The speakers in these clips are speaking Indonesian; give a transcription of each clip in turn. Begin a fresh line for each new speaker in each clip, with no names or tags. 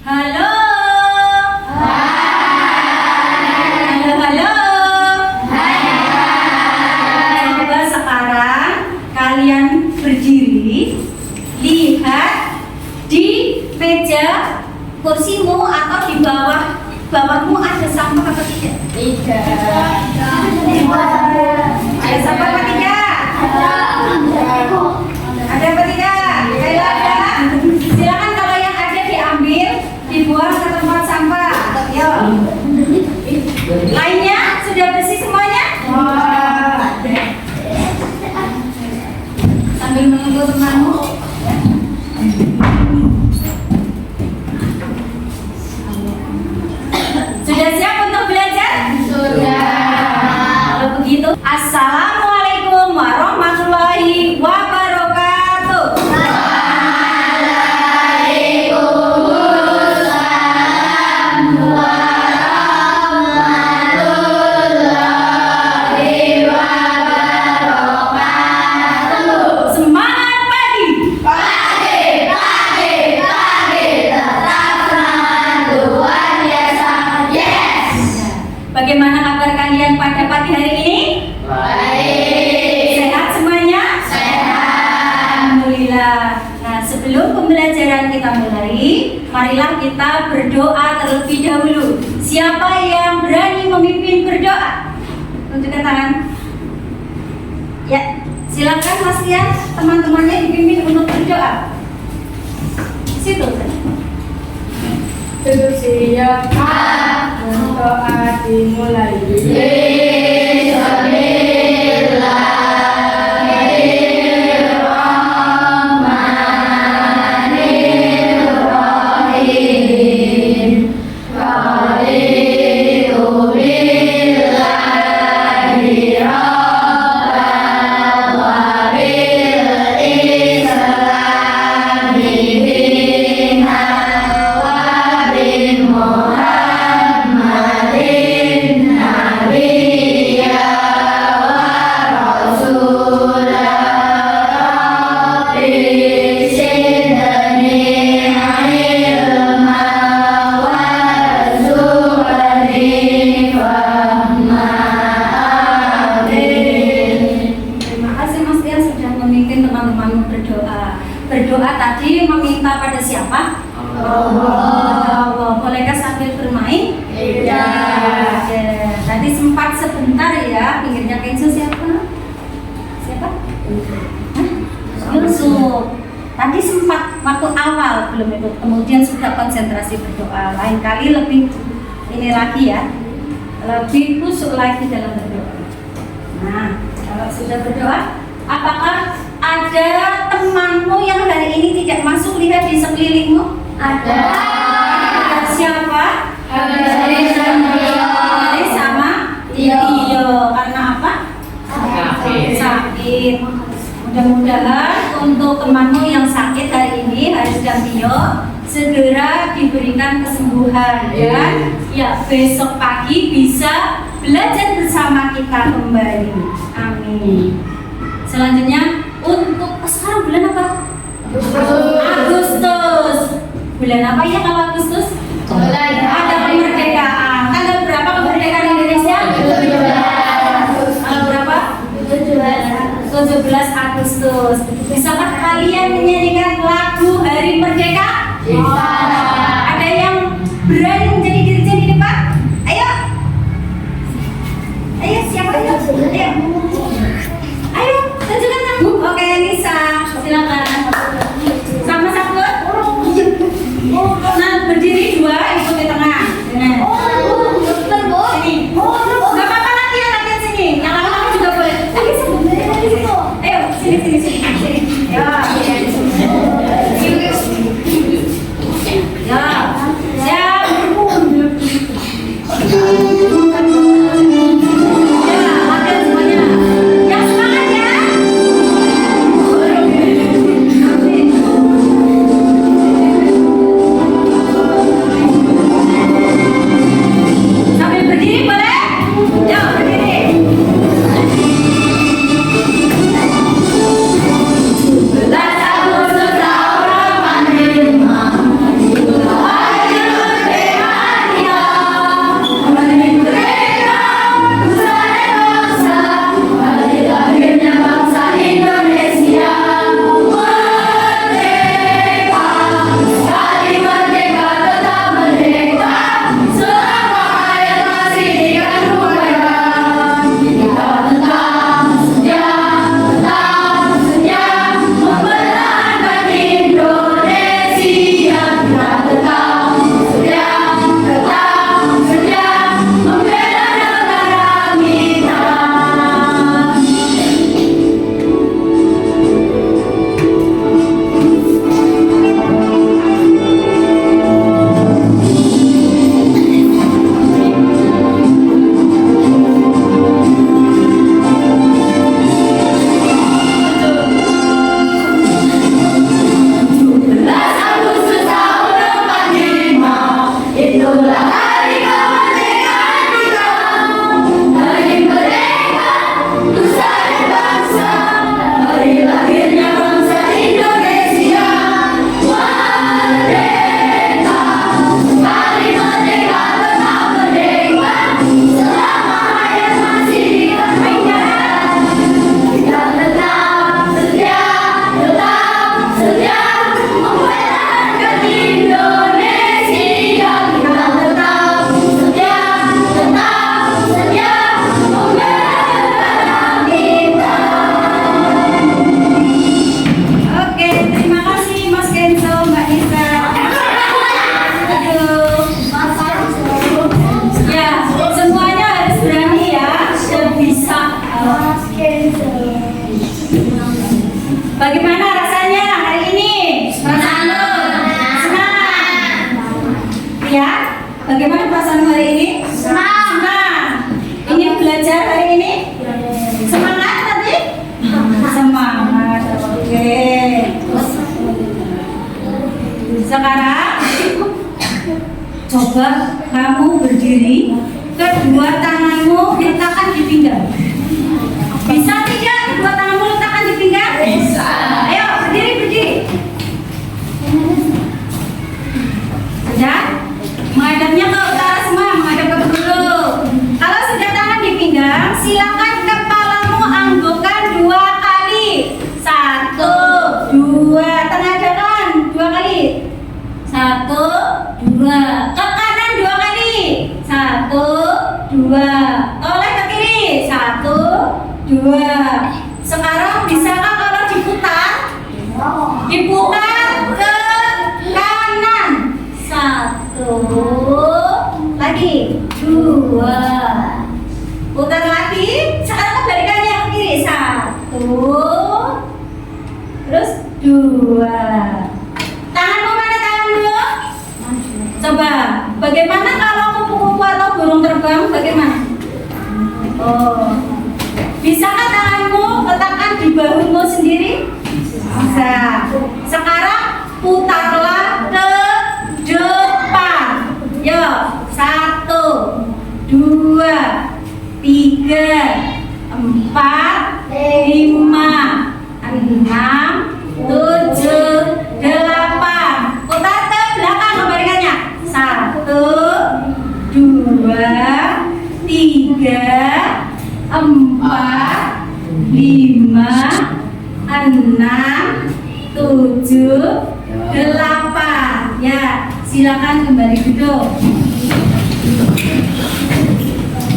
Halo. Halo, halo. Coba sekarang kalian berdiri, lihat di meja kursimu atau di bawahmu ada sampah apa tidak?
Tidak.
Ada sampah apa tidak? Ada apa tidak? Kalau ada, silakan kalau yang ada diambil, dibuang ke tempat sampah. Yo. Lainnya sudah bersih semuanya? Sambil menunggu temanmu. Sudah siap untuk belajar?
Sudah.
Kalau begitu, Assalamualaikum warahmatullahi wabarakatuh. Semangat pagi. Bagaimana kabar kalian pada pagi hari ini? Sehat semuanya? Alhamdulillah. Nah, sebelum pembelajaran kita mulai, marilah kita berdoa terlebih dahulu. Siapa yang berani memimpin berdoa? Tunjukkan tangan. Ya, silakan Mas Rian, teman-temannya dipimpin untuk berdoa. Situ.
Duduk siap. Doa dimulai.
Terima kasih Mas Rian sudah memimpin teman-teman berdoa. Berdoa tadi meminta pada siapa? Allah. Bolehkah sambil bermain?
Iya.
Tadi sempat sebentar ya, pinggirnya Kenzo siapa? Siapa? Yusuf. Tadi sempat waktu awal belum itu, kemudian sudah konsentrasi berdoa. Lain kali lebih ini lagi ya, lebih khusyuk lagi dalam berdoa. Nah, kalau sudah berdoa, apakah ada temanmu yang hari ini tidak masuk? Lihat di sekelilingmu.
Ada.
Siapa?
Haris
sama
Tio.
Karena apa? Sakit.
Sakit.
Mudah-mudahan untuk temanmu yang sakit hari ini, Haris dan Tio, segera diberikan kesembuhan ya. Ya, besok pagi bisa belajar bersama kita kembali. Amin. Selanjutnya untuk sekarang bulan apa? Agustus. Bulan apa ya kalau Agustus? Ada kemerdekaan. Tanggal berapa kemerdekaan Indonesia? Tanggal berapa? 17 Agustus. Bisakah kalian menyanyikan lagu Hari Merdeka?
Bisa.
Ada yang berani menjadi dirijen di depan? Ayo. Ayo, siapa ayo? Ayo. Ayo, tunjukkan kamu. Oke, Nisa, silakan. Sama satu. Nah, berdiri dua, ikut di tengah. Nah. Sini. Gak apa-apa latihan sini. Yang lama-lama juga boleh. Ayo, sini. Ya. Bagaimana perasaan hari ini? Senang. Ingin belajar hari ini? Semangat tadi? Semangat. Oke. Sekarang coba kamu berdiri, kedua tanganmu letakkan di pinggang. Bisa tidak kedua tanganmu letakkan di pinggang?
Bisa.
Ayo berdiri. Sudah? Menghadapnya ke utara semua, menghadap ke dulu. Kalau sudah tangan di pinggang, silakan kepalamu anggukkan 2 kali. 1, 2, tenagakan 2 kali. 1, 2, ke kanan 2 kali. 1, 2, toleh ke kiri. 1, 2. Sekarang bisakah kalau diputar? Diputar ke kanan. 1, lagi 2, putar lagi. Sekarang kebalikannya ke kiri. 1, terus 2. Tanganmu mana tanganmu? Coba, bagaimana kalau kupu-kupu atau burung terbang? Bagaimana? Oh, bisakah tanganmu letakkan di bahumu sendiri? Bisa. Sekarang putarlah ke depan. Yo, 1, 2, 3, 4, 5, 6, 7, 8. Putar ke belakang kebalikannya. 1, 2, 3, 4, 5, 6, 7, 8. Ya, silakan kembali duduk.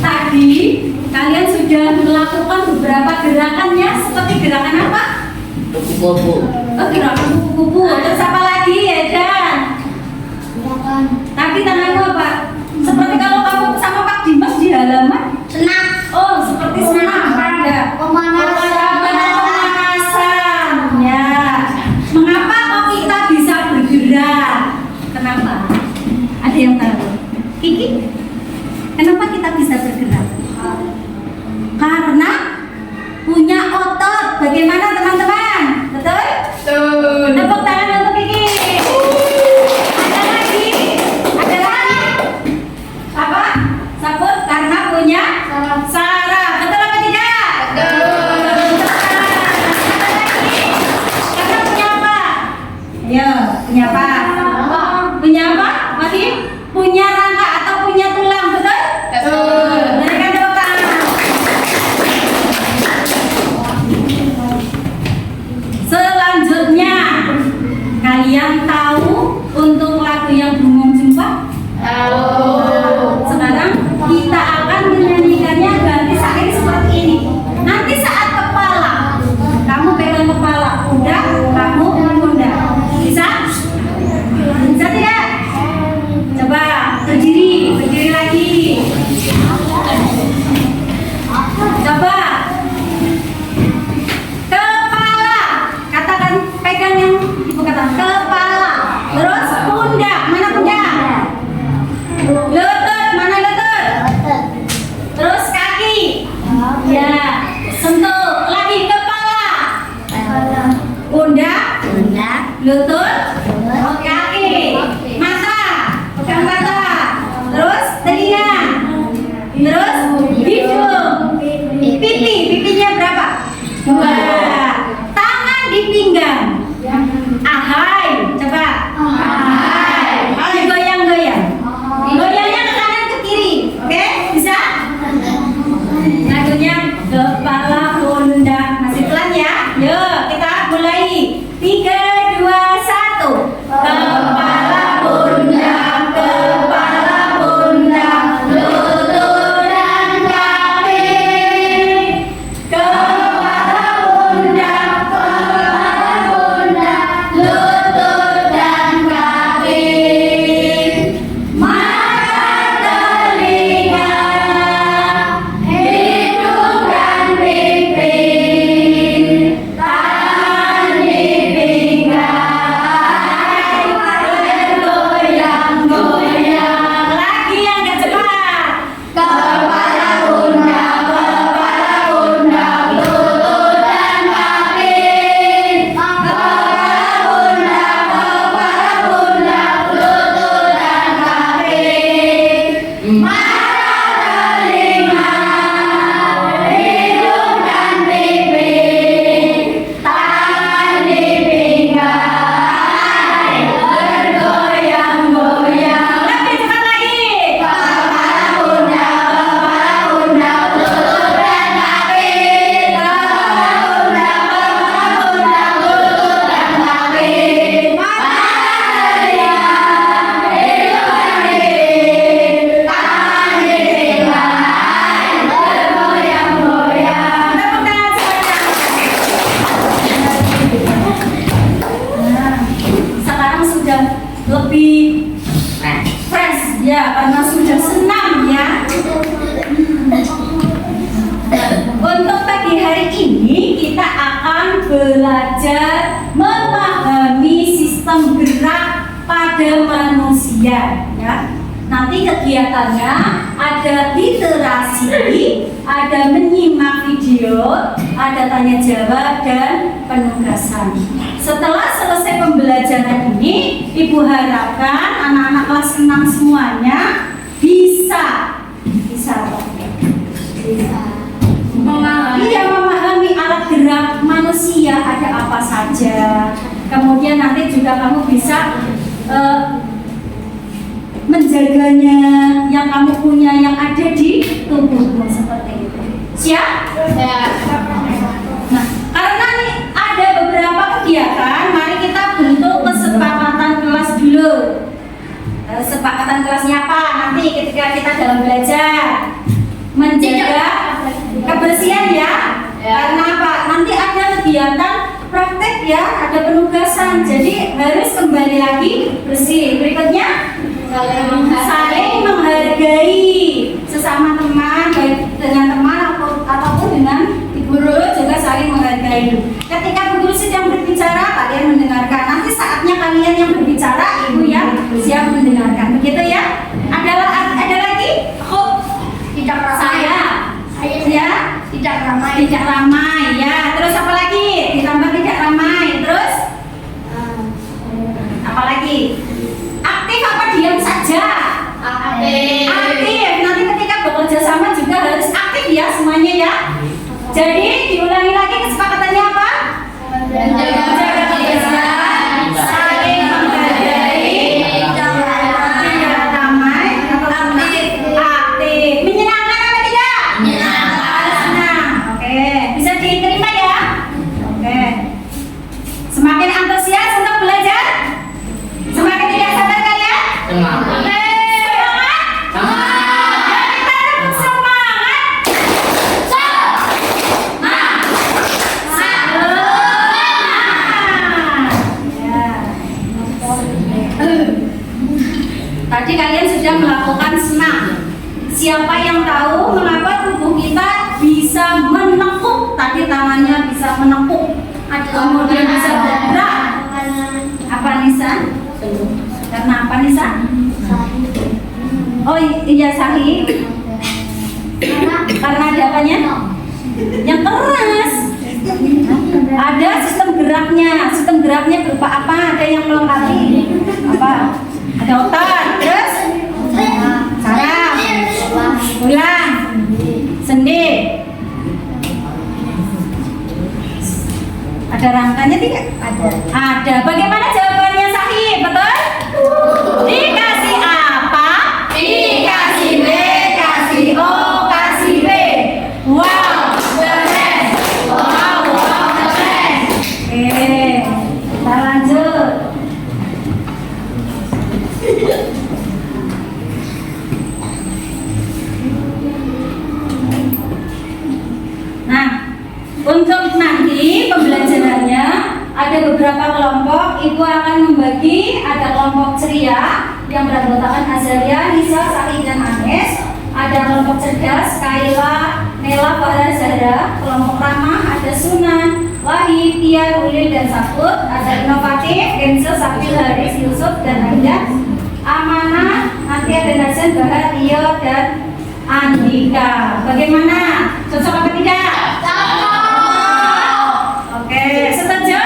Tadi kalian sudah melakukan beberapa gerakannya, seperti gerakan apa?
Kupu-kupu.
Oh, gerakan kupu-kupu. Terus apa lagi ya, Dan? Tapi tanganmu apa? Seperti kalau kamu sama Pak Dimas di halaman.
Senang.
Oh, seperti senang. Ada. Pemanasan. Ya. Mengapa kok kita bisa bergerak? Kenapa? Ada yang tahu? Kiki? Kenapa kita bisa bergerak? Karena punya otot. Bagaimana teman-teman? Betul?
Betul.
Tepuk tangan untuk Kiki. Ada lagi? Ada lagi? Apa? Sebut karena punya saraf. Betul apa tidak?
Betul.
Karena punya apa? Ya, punya apa? Punya apa? Masih punya rangka atau punya belajar memahami sistem gerak pada manusia, ya. Nanti kegiatannya ada literasi, ada menyimak video, ada tanya jawab dan penugasan. Setelah selesai pembelajaran ini, Ibu harapkan anak-anak kelas 6 semuanya bisa memahami alat gerak manusia ada apa saja. Kemudian nanti juga kamu bisa menjaganya, yang kamu punya yang ada di tubuhmu seperti itu. Siap?
Ya.
Nah, karena nih ada beberapa kegiatan, mari kita bentuk kesepakatan kelas dulu. Kesepakatan kelasnya apa? Nanti ketika kita dalam belajar menjaga kebersihan ya. Karena apa? Nanti ada kegiatan praktek ya, ada penugasan. Jadi harus kembali lagi bersih. Berikutnya saling menghargai sesama teman, baik dengan teman ataupun dengan guru juga saling menghargai. Ketika guru sedang berbicara, kalian mendengarkan. Nanti saatnya kalian yang berbicara, ibu yang siap mendengarkan. Begitu ya? Ada lagi?
Tidak ramai.
Ya? Tidak ramai ya. Terus apa lagi? Ditambah tidak ramai. Terus apa lagi? Aktif apa diam saja? Aktif. Nanti ketika bekerja sama juga harus aktif ya semuanya ya. Jadi diulangi lagi kesepakatannya apa? Menjaga kebersihan, saling menghargai, tidak ramai atau aktif. Menyenangkan apa tidak? Menyenangkan. Senang. Oke, bisa diterima ya? Oke. Semakin antusias untuk belajar? Semakin tidak sabar kalian?
Semangat.
Tadi kalian sudah melakukan senam. Siapa yang tahu mengapa tubuh kita bisa menekuk? Tadi tangannya bisa menekuk, kemudian bisa bergerak. Apa Nisa? Karena apa Nisa? Oh iya Sari. Karena ada apanya? Yang keras. Ada sistem geraknya. Sistem geraknya berupa apa? Ada yang melengkapi? Apa? Ada otot, terus saraf, tulang, sendi. Ada rangkanya tidak? Ada. Bagaimana jawabannya Sahih? Betul? Dikasih apa? Dikasih B, kasih O, kasih B. Wow, keren. Wow, keren. Oke, kita lanjut. Nah, untuk nanti pembelajarannya ada beberapa kelompok. Ibu akan membagi, ada kelompok ceria yang beranggotakan Azalia, Nisa, Sari, dan Anes. Ada kelompok cerdas, Kaila, Nela, Farah, Zahra. Kelompok ramah ada Sunan, Wahid, Tia, Ulil, dan Sabut. Ada inovatif, Kenzo, Sakil, Haris, Yusuf, dan Aida. Amanah, nanti ada Nasen, Bahar, Rio, dan Andika. Bagaimana? Cocok apa tidak? Oke, setuju?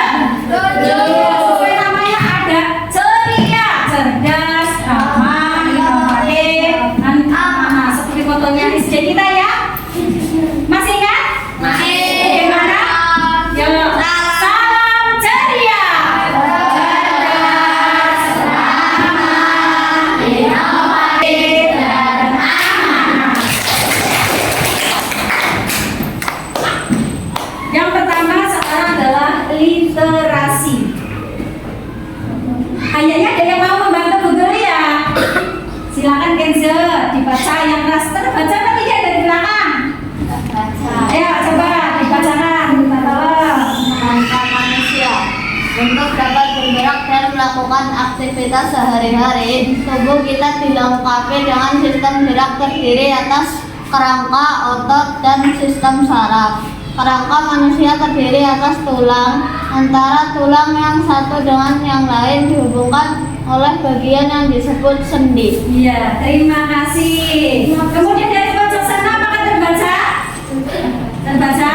Sesuai namanya ada ceria, cerdas, ramah, inovatif, dan amanah. Seperti fotonya SD kita ya. Masih ingat? Bagaimana? Yuk, salam ceria. Cerdas, ramah, inovatif, dan amanah. Yang pertama sekarang adalah literasi. Kayaknya ada yang mau membantu Google ya? Silakan Kenzo, dibaca yang raster, baca apa tidak dari belakang? Ayo coba dibacakan, kita tolong.
Kemampuan manusia untuk dapat bergerak dan melakukan aktivitas sehari-hari, tubuh kita dilengkapi dengan sistem gerak terdiri atas kerangka, otot, dan sistem saraf. Kerangka manusia terdiri atas tulang. Antara tulang yang satu dengan yang lain dihubungkan oleh bagian yang disebut sendi.
Iya, terima kasih. Kemudian dari pojok sana apakah terbaca? Terbaca?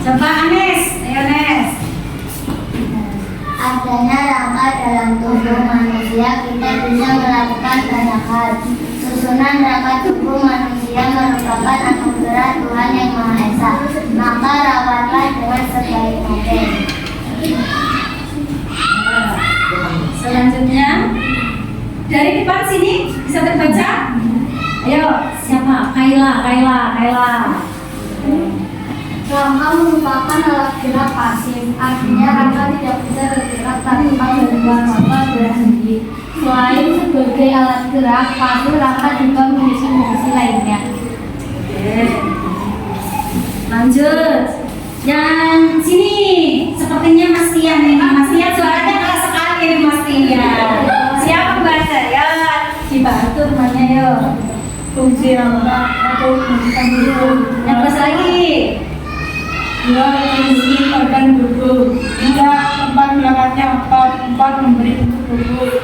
Coba Anes, ayo Anes.
Adanya rangka dalam tubuh manusia, kita bisa melakukan banyak hal. Susunan rangka tubuh manusia merupakan anugerah Tuhan Yang Maha Esa. Maka rawatlah dengan sebaik mungkin.
Selanjutnya dari depan sini bisa terbaca? Ayo, siapa? Kaila.
Rangka merupakan alat gerak pasif, artinya rangka tidak bisa bergerak tanpa bantuan otot bersendiri. Selain sebagai alat gerak pasif, rangka juga memiliki fungsi lainnya.
Oke. Lanjut. Yang sini sepertinya Mas Tian ini. Mas Tian suaranya keras sekali ini Mas Tian. Siapa membaca? Ya, dibantu temannya yuk.
Fungsi rangka atau fungsi dulu.
Yang keras lagi.
Dua, fungsi organ tubuh. Tiga, tempat meletaknya otot. Empat, memberi bentuk tubuh.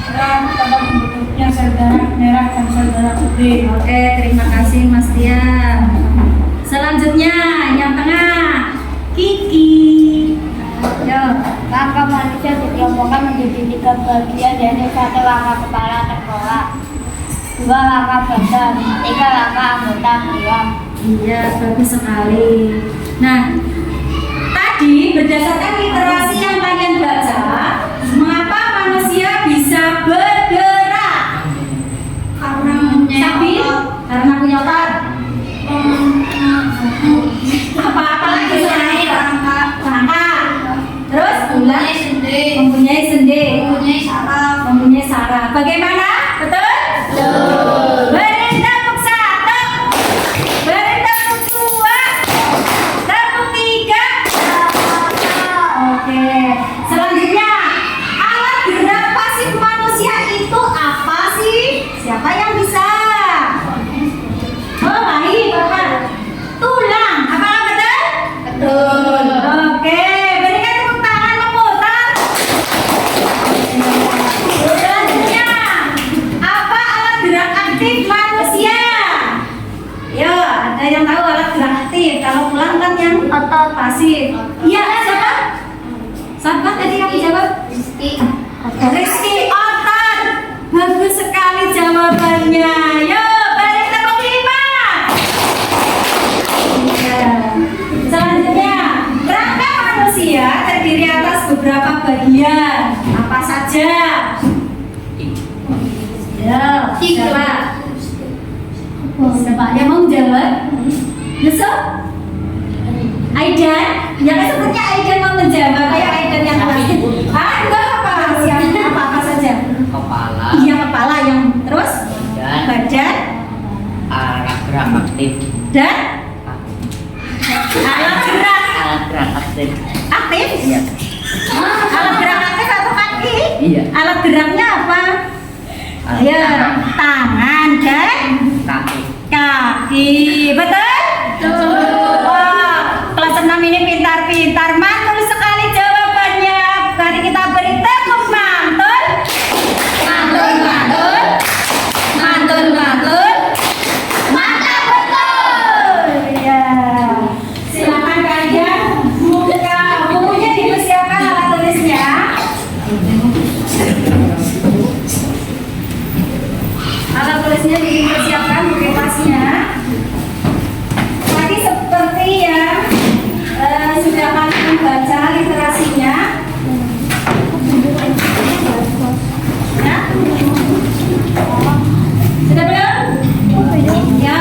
Enam, tempat bentuknya sel darah merah dan sel darah putih.
Oke, terima kasih Mas Tian. Selanjutnya yang tengah, Kiki. Yo,
Rangka manusia dikelompokkan menjadi 3 bagian, yaitu 1 rangka kepala tengkorak, 2 rangka badan, 3 rangka anggota tulang.
iya bagus sekali. Nah, tadi berdasarkan literasi yang kalian baca, mengapa manusia bisa bergerak? Karena punya otot. Apa lagi selain rangka? Terus mempunyai sendi, mempunyai saraf. Bagaimana? Betul? Beri tepuk 1, beri tepuk 2, tepuk 3. Oke. Selanjutnya, alat gerak pasif manusia itu apa sih? Siapa yang bisa? Oh, baik, Bapak. Tulang. Apakah betul?
Betul.
Oke, berikan tepuk tangan memutar. Selanjutnya, apa alat gerak aktif manusia? Yo, ada yang tahu alat gerak aktif? Kalau tulang kan yang otot pasif. Iya, siapa? Siapa tadi yang jawab? Rizky otot. Bagus sekali jawabannya. Yo, beri tepuk 5. Selanjutnya, rangka manusia terdiri atas beberapa bagian. Apa saja? Ya, siapa? Siapa yang mau jawab? Yusuf? Aidan? Yang sepertinya Aidan mau menjawab. Kayak Aidan yang kelas. Enggak apa. Siapa apa saja?
Kepala,
Iya, kepala yang terus badan
alat gerak aktif,
dan alat gerak
alat gerak aktif.
aktif.
Iya.
Alat gerak aktif atau kaki?
Iya.
Alat geraknya apa?
Alat
Ya,
tangan.
tangan dan
Kaki.
kaki. Betul? Wah, kelas 6 ini pintar-pintar. Mantul sekali jawabannya. Mari kita beri tepuk mantul. Mantap betul. Ya. Silakan kalian buka bukunya, dipersiapkan alat tulisnya. Alat tulisnya dipersiapkan, buku kelasnya. Tadi seperti yang sudah kalian baca literasinya. Ya? Sudah belum? Ya.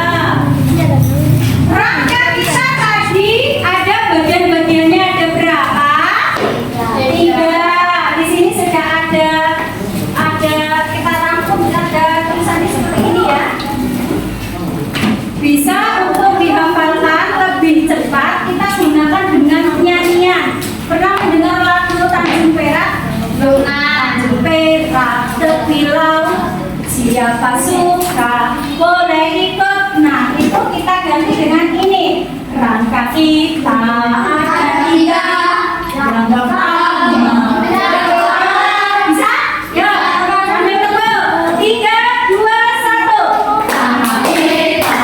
Rangka kita tadi ada bagian-bagiannya, ada berapa? 3. Di sini sudah ada kita rangkum, ada tulisannya seperti ini ya. Bisa untuk dihafalkan lebih cepat, kita gunakan dengan nyanyian. Pernah mendengar lagu Tanjung Perak? Tanjung Perak tepilau, siapa suka boleh ikut. Nah, itu kita ganti dengan ini. Rangka kita ada tiga yang pertama. Bisa? Yuk, sambil tebel. 3, 2, 1. Nama kita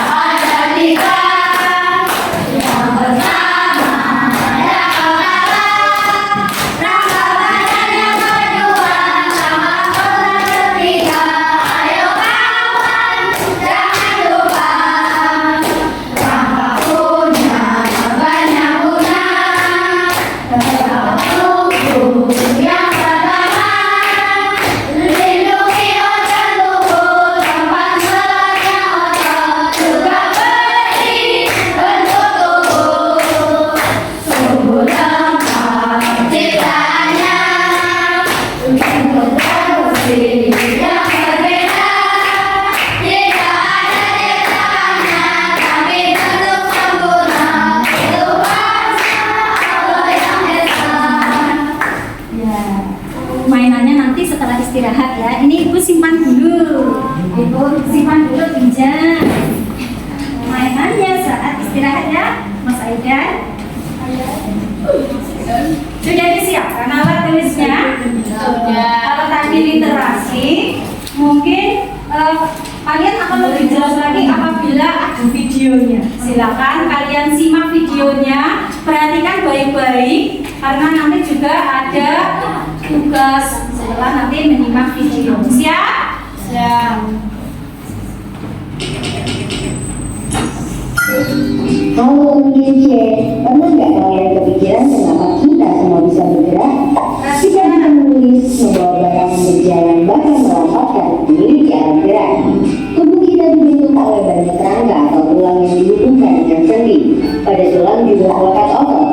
ada tiga. Yang pertama ada kepala, rangka badan yang kedua, sama orang ketiga. Ayo kawan, jangan lupa. Rangka punya banyak guna. Tubuh yang pertama, lindungi organ tubuh, tempat meletaknya otot, juga beri bentuk tubuh. Tubuh lengkap ciptaannya, bentuk bersih yang berbeda. Tidak ada ciptaannya, tapi bentuk sempurna. Itu kuasa Allah yang esa. Ya, mainannya nanti setelah istirahat ya. Ini ibu simpan dulu. Ibu simpan dulu pinjam. Mainannya saat istirahat ya, Mas Aidan. Sudah disiapkan alat tulisnya? Sudah. Kalau tadi literasi, mungkin kalian akan lebih jelas lagi apabila ada videonya. Silakan kalian simak videonya, perhatikan baik-baik karena nanti juga ada tugas setelah nanti menyimak video. Siap? Siap.
Halo mungkin C, pernah nggak kalian kepikiran kenapa kita semua bisa bergerak? Kita bisa menulis, membawa barang, berjalan, bahkan melompatkan memiliki alat gerak. Tubuh kita dibentuk oleh banyak rangka atau tulang yang dihubungkan dengan sendi. Pada tulang juga terletak otot.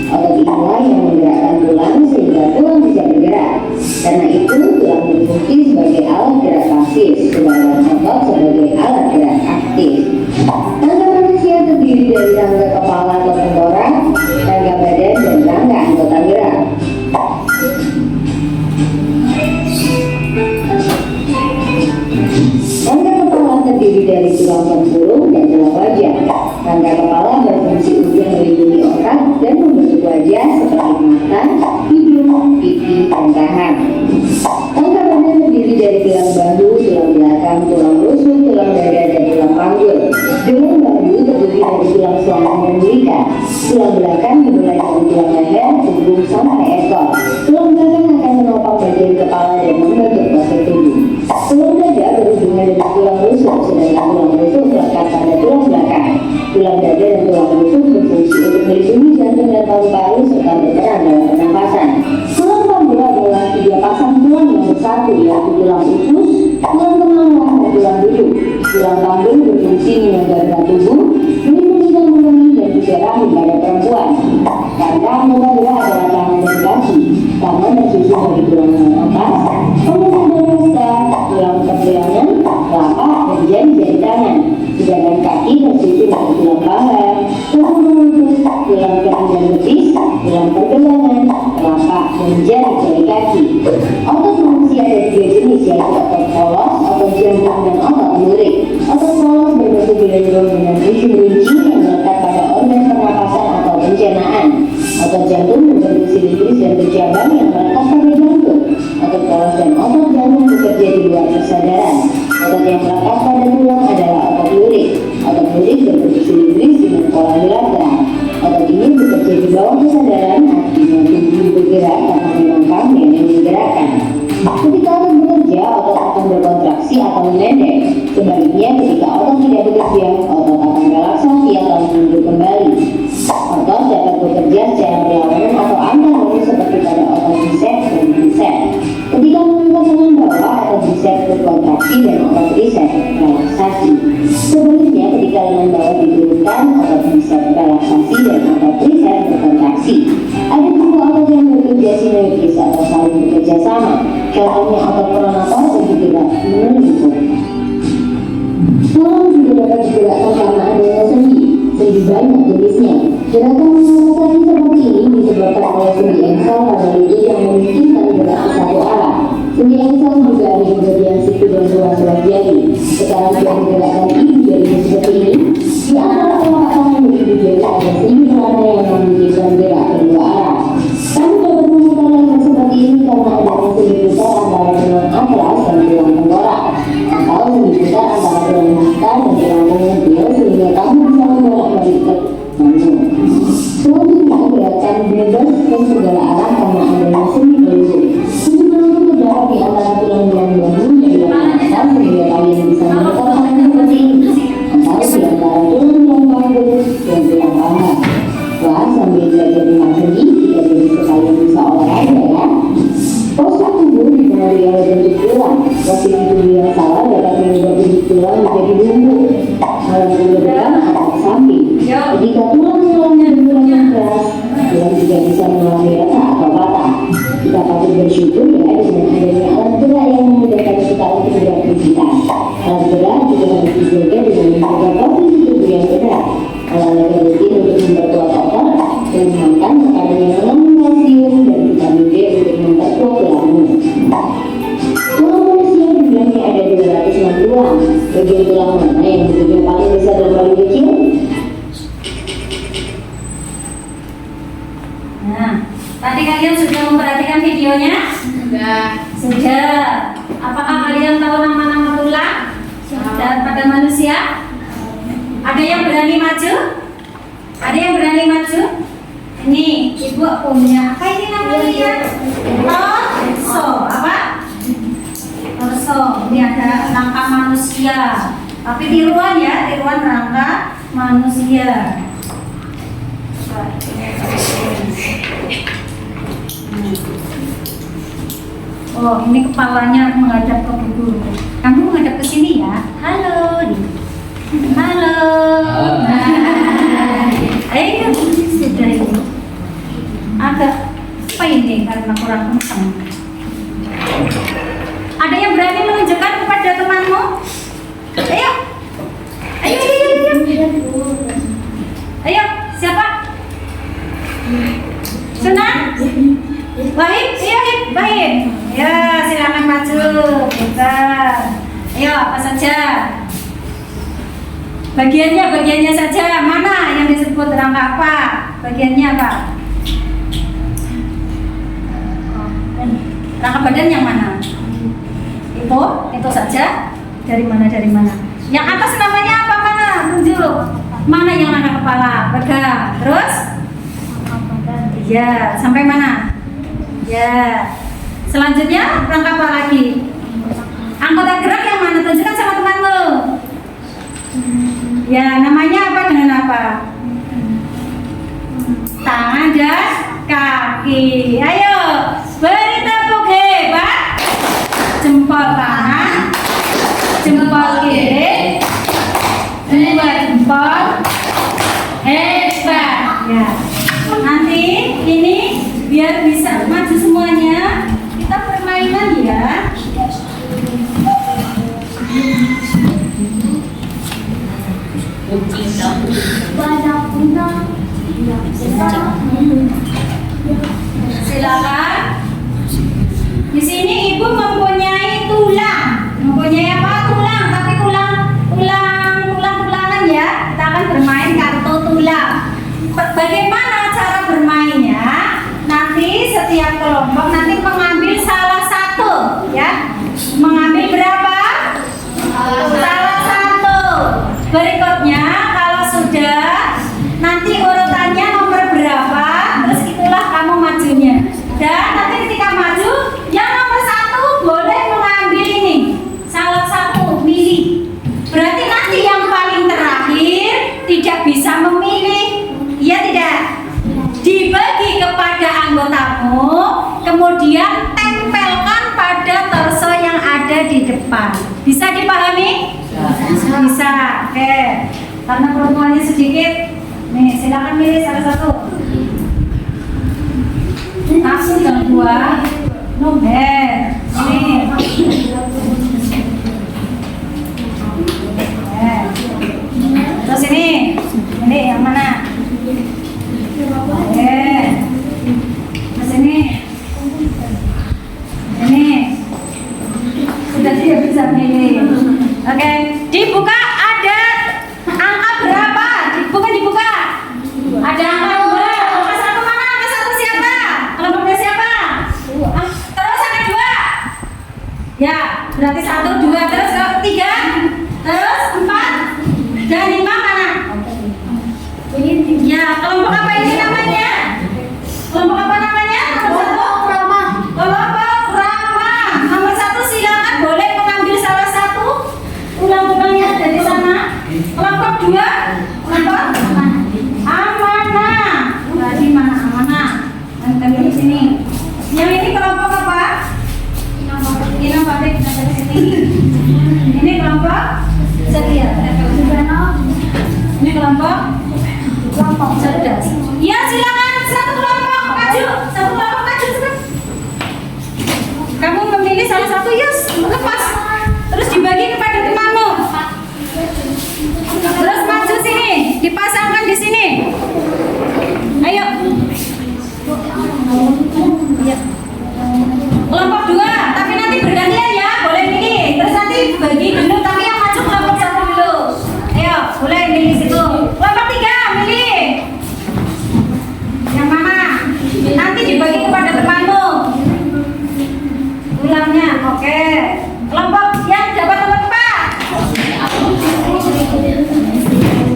Otot inilah yang menggerakkan tulang sehingga tulang bisa bergerak. Karena itu tulang berfungsi sebagai alat gerak pasif, sedangkan otot sebagai alat gerak aktif. Rangka manusia terdiri dari rangka kepala atau tengkorak, rangka badan, dan rangka anggota gerak. Rangka kepala terdiri dari tulang tempurung dan tulang wajah. Rangka kepala berfungsi untuk melindungi otak dan membentuk wajah seperti mata, hidung, pipi, dan tangan. Rangka badan terdiri dari tulang bahu, tulang belakang, tulang rusuk, tulang dada, dan tulang panggul. Tulang bahu terdiri dari tulang selangkang dan belikat. Tulang belakang dimulai dari tulang leher, punggung, sampai ekor. Tulang belakang akan menopang bagian kepala dan membentuk postur tubuh. Tulang dada berhubungan dengan tulang rusuk, sedangkan tulang rusuk terletak pada tulang belakang. Tulang dada dan tulang rusuk berfungsi untuk melindungi jantung dan paru-paru serta berperan dalam pernapasan. Tulang panggul adalah 3 pasang tulang yang bersatu, yaitu tulang usus, tulang kemaluan, dan tulang duduk. Tulang panggul berfungsi menyangga berat tubuh, melindungi kandungan dan juga rahim pada perempuan. Rangka anggota gerak adalah tangan dan kaki. Tangan tersusun dari tulang atas, kemudian resta, tulang pergelangan, telapak, dan jari-jari tangan. Sedangkan kaki tersusun dari tulang paha, tulang lutut, tulang kaki dan betis, tulang pergelangan, telapak, dan jari-jari kaki. Otot manusia ada 3 jenis, yaitu otot polos, otot jantung, dan otot lurik. Otot polos berbentuk gelondong dengan ujung-ujung yang melekat pada organ pernapasan atau pencernaan. Otot jantung berbentuk silindris dan bercabang yang melekat pada jantung. Otot polos dan otot jantung bekerja di luar kesadaran. Otot yang melekat pada tulang adalah otot lurik. Otot lurik berbentuk silindris dengan pola bilateral. Otot ini bekerja di bawah kesadaran, artinya tubuh bergerak karena memang kami yang menggerakkan. Ketika otot bekerja, otot akan berkontraksi atau memendek. Sebaliknya, ketika otot tidak bekerja, otot akan relaksasi atau mundur kembali. Otot dapat bekerja secara berlawanan atau antagonis seperti pada otot bicep dan tricep. Ketika mengangkat tangan bawah, otot bicep berkontraksi dan otot tricep relaksasi. Sebaliknya, ketika lengan bawah diturunkan, otot bicep relaksasi dan otot tricep berkontraksi. Ada juga otot yang bekerja sinergis atau saling bekerja sama. Contohnya otot pronator bergerak menunjuk. Tulang juga dapat digerakkan karena adanya sendi. Sendi banyak jenisnya. Gerakan mengangkat kaki seperti ini disebabkan oleh sendi engsel pada lutut yang memungkinkan gerak ke satu arah. Sendi engsel juga ada di bagian siku dan ruas-ruas jari. Sekarang jika menggerakkan ibu jari seperti ini, di antara telapak tangan dan ibu jari tulang tengkorak atau menunjukkan antara tulang mata dan tulang punggung sehingga kamu bisa membolak-balik jantung. Selanjutnya, gerakan bebas ke segala arah karena adanya sendi peluru. Untuk menentukan jarak di antara tulang-tulang bahu yang dilakukan sehingga kalian bisa menekan tangan seperti ini atau di antara tulang-tulang bahu dan tulang paha. Wah, sambil belajar dengan sendi, kita jadi sekalian bisa olahraga ya. Postur tubuh dipengaruhi oleh bentuk tulang. Posisi tubuh yang salah dapat mengubah bentuk tulang menjadi bumbu, malah ke depan atau ke samping. Jika tulang-tulangnya berulang yang keras, tulang juga bisa mengalami retak atau patah. Kita patut bersyukur ya dengan adanya alat berat yang memudahkan kita untuk beraktivitas. Alat berat juga harus dijaga dengan menjaga posisi tubuh yang benar. Olahraga rutin untuk memperkuat otot dan makan makanan yang mengandung kalsium dan vitamin D untuk memperkuat tulangmu. Tulang manusia jumlahnya ada 206 tulang. Bagian tulang mana yang bentuknya paling besar dan paling kecil?
Nah, tadi kalian sudah memperhatikan videonya? Sudah. Apakah kalian tahu nama-nama tulang dan pada manusia? Ada yang berani maju? Ada yang berani maju? Ini ibu punya apa ini namanya? Torso. Apa? Torso. Ini ada rangka manusia. Tapi tiruan ya, tiruan rangka manusia. Oh, ini kepalanya menghadap ke buku. Kamu menghadap ke sini ya. Halo. Halo. Ayo, sudah ini. Agak apa ini karena kurang kencang. Ada yang berani menunjukkan kepada temanmu? Ayo. Ayo, siapa? Sunan? Wahid, iya Wahid. Ya, silakan maju. Kita. Ayo, apa saja? Bagiannya saja. Mana yang disebut rangka apa? Bagiannya apa? Rangka badan yang mana? Itu saja. Dari mana? Yang atas namanya apa? Mana? Tunjuk. Mana yang rangka kepala? Pegang. Terus? Ya, sampai mana? Ya. Selanjutnya rangka apa lagi? Anggota gerak yang mana? Tunjukkan sama temanmu. Ya, namanya apa dengan apa? Tangan dan kaki. Ayo, beri tepuk hebat. Jempol kanan, jempol kiri, dua jempol. Hebat. Ya. Nanti ini biar bisa maju semuanya, kita permainan ya. Silakan. Di sini ibu mempunyai tulang. Mempunyai apa? Tulang, tapi tulangan ya. Kita akan bermain kartu tulang. Bagaimana cara bermainnya? Nanti setiap kelompok nanti mengambil salah satu, ya. Mengambil berapa? Salah satu. Berikutnya kalau sudah nanti urutannya nomor berapa, terus itulah kamu majunya. Dan nanti ketika maju, yang nomor satu boleh mengambil ini salah satu milih. Berarti nanti yang paling terakhir tidak bisa memilih, iya tidak? Dibagi kepada anggotamu, kemudian tempelkan pada torso yang ada di depan. Bisa dipahami? Bisa. Oke. Karena pertemuannya sedikit, nih silakan milih salah satu. Langsung yang dua. Nih. Terus ini yang mana? Terus ini sudah tidak bisa pilih. Oke, dibuka ada angka berapa? Dibuka. Ada angka 2. Angka 1 mana? Angka 1 siapa? Kelompoknya siapa? Terus angka 2. Berarti 1, 2, terus ke 3, terus 4, dan 5 mana? Ya, kelompok apa ini namanya? Kelompok apa namanya? Kelompok ramah. Kelompok ramah. Nomor 1 silakan boleh mengambil salah satu tulang-tulangnya dari sana. Kelompok 2, kelompok amanah. Berarti mana amanah? Dan kami di sini. Yang ini kelompok apa? Inovatif dari sini. Ini kelompok setia. Ini kelompok cerdas. Ya silakan satu kelompok maju, satu kelompok maju cepat. Kamu memilih salah satu, Yus, lepas, terus dibagi kepada temanmu. Terus maju sini, dipasangkan di sini. Ayo. Ya. Kelompok 2, tapi nanti bergantian ya, boleh milih. Terus nanti bagi dulu, tapi yang maju kelompok 1 dulu. Ayo, boleh milih situ. Kelompok 3, milih. Yang mana? Nanti dibagi kepada temanmu. Tulangnya, oke. Kelompok yang dapat nomor 4.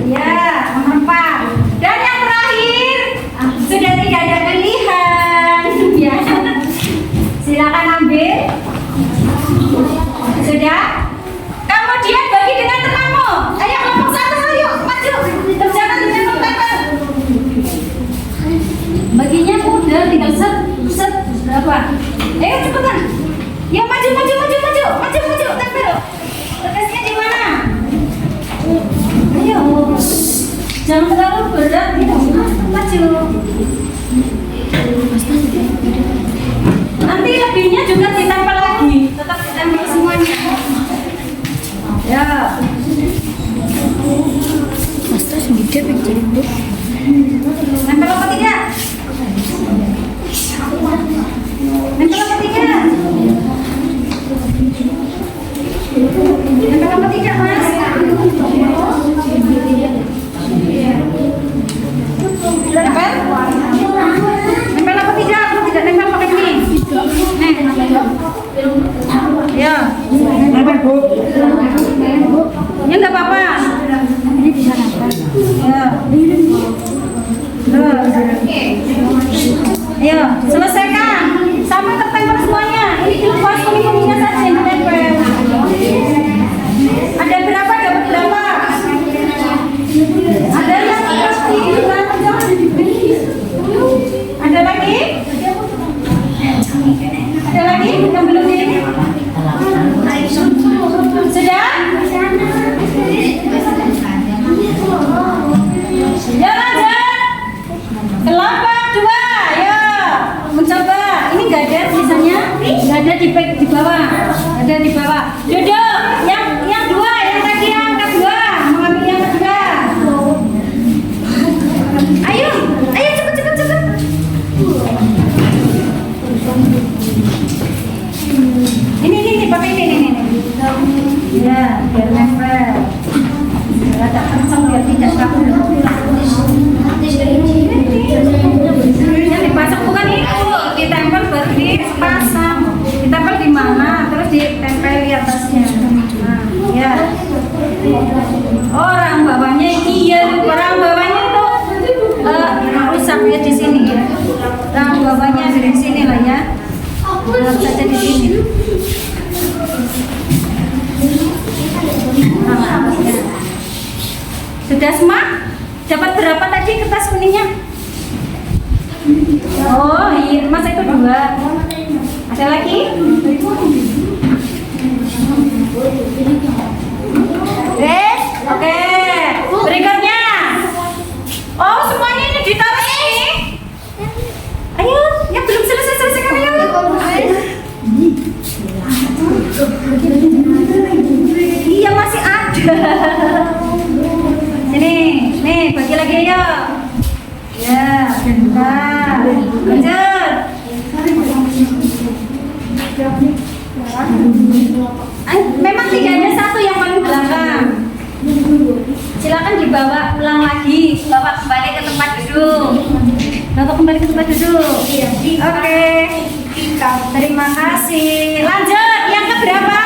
Ya, nomor 4. Dan yang terakhir, sudah tidak ada pilihan. Ya. Silakan ambil. Sudah? Kemudian bagi dengan temanmu. Ayo kelompok 1, ayo maju. Kerjakan dengan teman-teman. Baginya mudah, tinggal set berapa? Ayo cepetan. Ya maju, tempel. Tekesnya di mana? Ayo. Jangan terlalu berat, maju. Nanti lebihnya juga ditempel lagi, tetap ditempel semuanya. Ya. Nempel apa tidak? Nempel apa tidak? Nempel apa tidak, Mas? Nempel? Nempel apa tidak? Aku tidak nempel pakai ini. Nih. Ya. Nempel, Bu. Ya enggak apa-apa. Ini bisa nempel. Ya. Ayo, selesaikan. Sampai tertempel semuanya. Ini cuma kuning-kuningnya saja yang ditempel. Ada berapa? Dapat berapa? Ada yang pasti. Ada lagi? Ada lagi? Yang belum di? Sudah? Ya lanjut. Kelompok 2, ya mencoba. Ini nggak ada tulisannya, nggak ada di bawah, ada di bawah. Duduk. Yang 2, yang tadi yang kedua, mengambil yang kedua. Ayo cepet. Ini pakai ini. Ya, biar nempel. Agak kencang biar tidak kabur. Yang dipasang bukan itu, ditempel baru dipasang. Ditempel di mana? Terus ditempel di atasnya. Nah, ya. Orang bawahnya itu rusak ya di sini ya. Orang bawahnya dari sini lah ya. Belum saja di sini. Nah, ya. Sudah semua? Dapat berapa tadi kertas kuningnya? Oh iya, masa itu 2. Ada lagi? Oke. Berikutnya. Oh semuanya ini ditaruh ini. Ayo, yang belum selesai kami ya. Iya masih ada. Nih bagi lagi ya. Ya, bentar. Lanjut. Memang tidak ada satu yang paling belakang. Silakan dibawa pulang lagi, bawa kembali ke tempat duduk. Oke. Terima kasih. Lanjut, yang keberapa?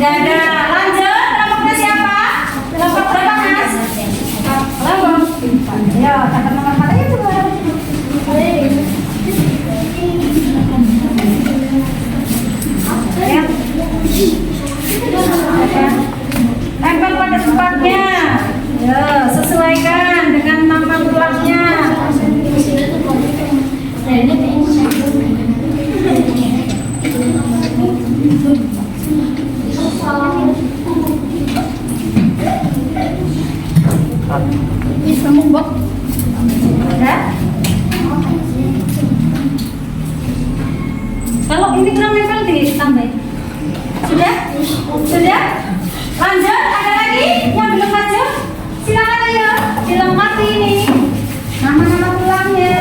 Nggak ada. Lanjut, kelompoknya siapa? Kelompok berapa, Mas? Kelompok. Ya, kata nomor 4 aja coba. Ya. Tempel pada tempatnya. Ya, sesuaikan dengan nama tulangnya. Ada? Kalau ini kurang nempel ditambah. Sudah? Sudah? Lanjut, ada lagi yang belum lanjut? Silakan ayo, dilengkapi ini nama-nama tulangnya.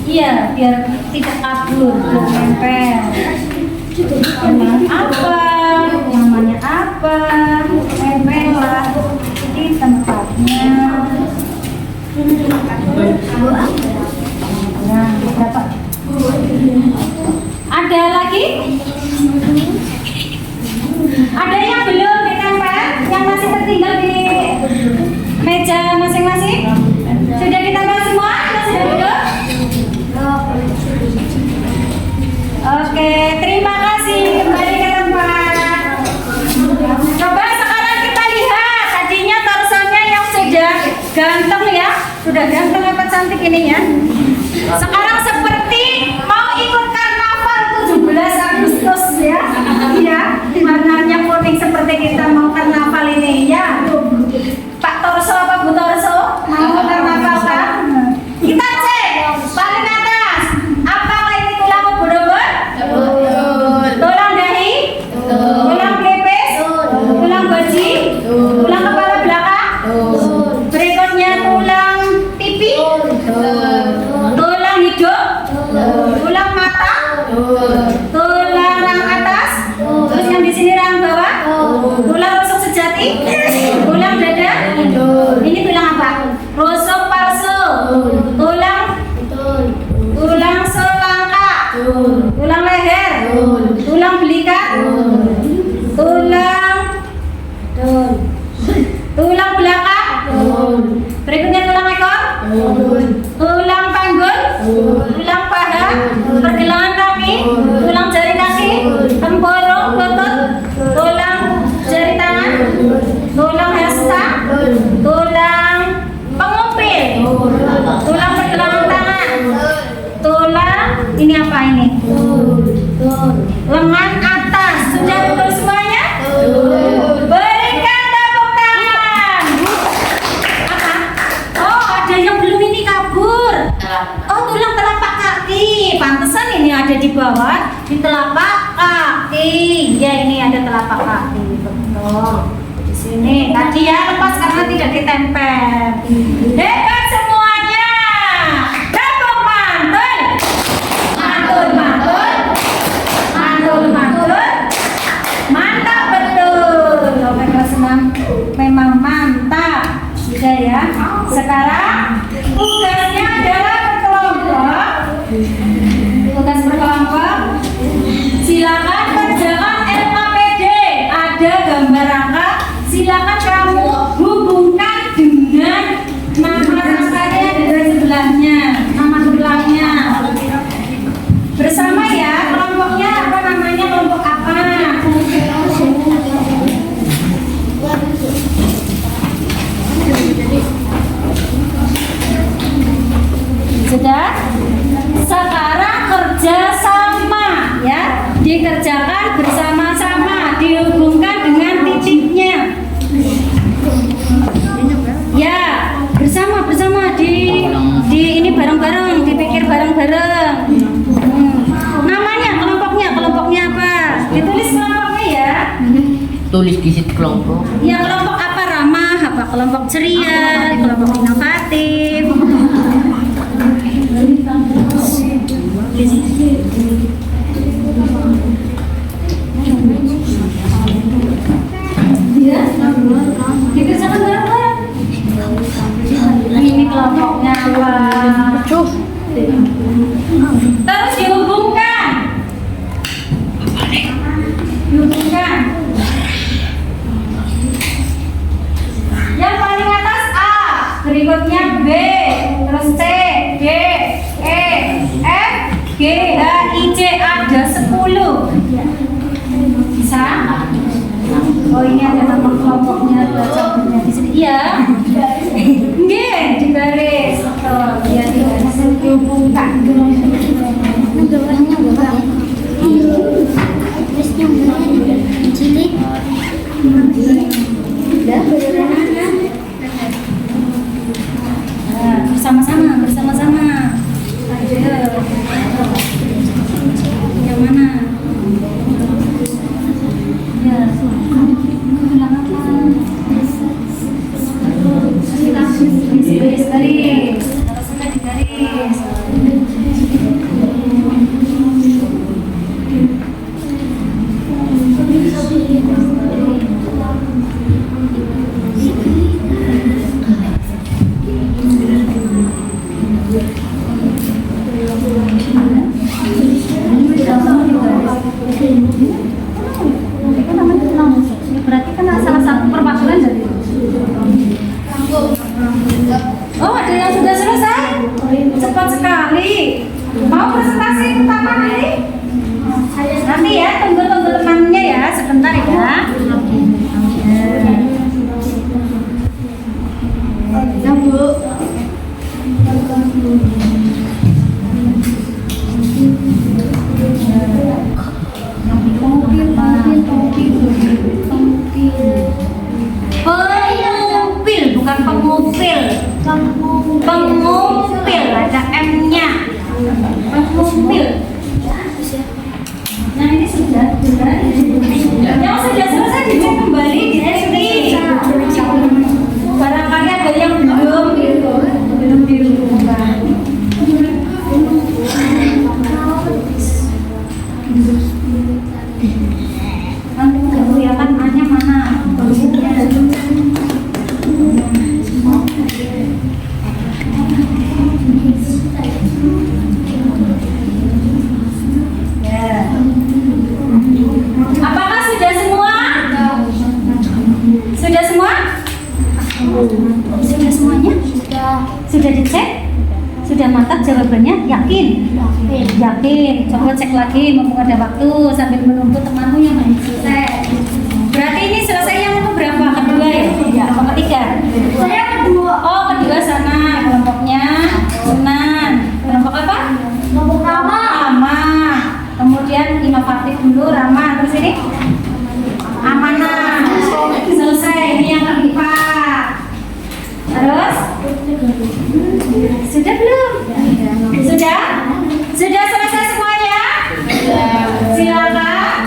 Iya, biar tidak kabur, nempel. Namanya apa? Namanya apa? Nempel lah di tempatnya. Nah, berapa? Ada lagi? Ada yang belum ditempel? Yang masih tertinggal di meja masing-masing? Sudah ditempel semua? Sudah duduk? Oke, terima kasih. Kembali ke tempat. Coba sekarang kita lihat. Tadinya torsonya yang sudah ganteng ya. Sudah ganteng apa cantik ini ya. Sekarang seperti mau ikut karnaval 17 Agustus ya. Iya, warnanya kuning seperti kita mau karnaval ini ya. Pak Torso apa Bu Torso? Mau karnaval kan? Kita cek paling atas. Apakah ini tulang ubun-ubun? Tulang dahi? Tulang pelipis? Tulang baji? Tulang kepala belakang? Berikutnya tulang pipi? Tulang hidung? Tulang mata? Tulang rang atas? Terus yang di sini rang bawah? Tulang rusuk sejati? Tulang dada? Ini tulang apa? Rusuk palsu? Tulang selangka? Tulang leher? Tulang belika? Tulang belakang? Berikutnya tulang ekor? Tulang panggul? Tulang paha? Pergelangan kaki? Tulang jari kaki? Tempurung lutut? Tulang jari tangan? Tulang hasta? Tulang pengumpil? Tulang pergelangan tangan? Tulang ini apa ini? Lengan atas. Sudah betul semuanya? Berikan tepuk tangan. Apa? Oh, ada yang belum ini kabur. Oh, tulang telapak kaki. Pantesan ini ada di bawah, di telapak kaki. Ya, ini ada telapak kaki. Betul. Di sini. Tadi ya lepas karena tidak ditempel. Hebat semuanya. Tepuk mantul. Mantul, mantul. Mantul, mantul. Mantap betul. Oke, kelas 6 memang mantap. Sudah ya. Sekarang tugasnya adalah berkelompok. Tugas berkelompok. Silakan kerjakan LKPD. Ada gambar angka. Silakan kamu hubungkan dengan nama angkanya dari sebelahnya, nama sebelahnya. Bersama ya, kelompoknya apa namanya, kelompok apa? Sudah? Sekarang kerja sama ya, dikerjakan bersama-sama, dihubungkan dengan titiknya. Ya, bersama di ini bareng-bareng, dipikir bareng-bareng. Namanya kelompoknya apa? Ditulis kelompoknya ya.
Tulis di situ kelompok.
Ya, kelompok apa? Ramah, apa kelompok ceria, kelompok inovatif. Ya, dikerjakan bareng-bareng. Ini kelompoknya apa? Oh ini ada nama kelompoknya, ada cabutnya di sini. Iya. Nggih, di garis. Betul. Iya di garis. Dihubungkan. Nah, bersama-sama. Ayo. Yang mana? Ya, bilang apa? Garis. Kalau sudah di garis. Berarti kan salah satu perwakilan dari Oh, ada yang sudah selesai? Cepat sekali. Mau presentasi pertama nanti? Nanti ya, tunggu temannya ya, sebentar ya. Ya, Bu. Pengupil, bukan pengupil. Pengupil, ada M-nya. Pengupil. Nah ini sudah. Yang sudah selesai dicek kembali di SD. Barangkali ada yang belum dirubah. Nanti kelihatan A-nya mana? Apakah sudah semua? Sudah semua? Sudah semuanya? Sudah dicek? Sudah mantap jawabannya? Yakin? Yakin. Coba cek lagi mumpung ada waktu sambil menunggu temanmu yang belum selesai. Berarti ini selesai yang berapa? Kedua ya? Ya, ketiga. Saya kedua. Oh, kedua sana kelompoknya. Sunan. Kelompok apa? Kelompok ramah. Kemudian inovatif dulu, ramah. Terus ini amanah. Selesai. Ini yang keempat. Terus sudah belum? Sudah? Sudah selesai semuanya? Silakan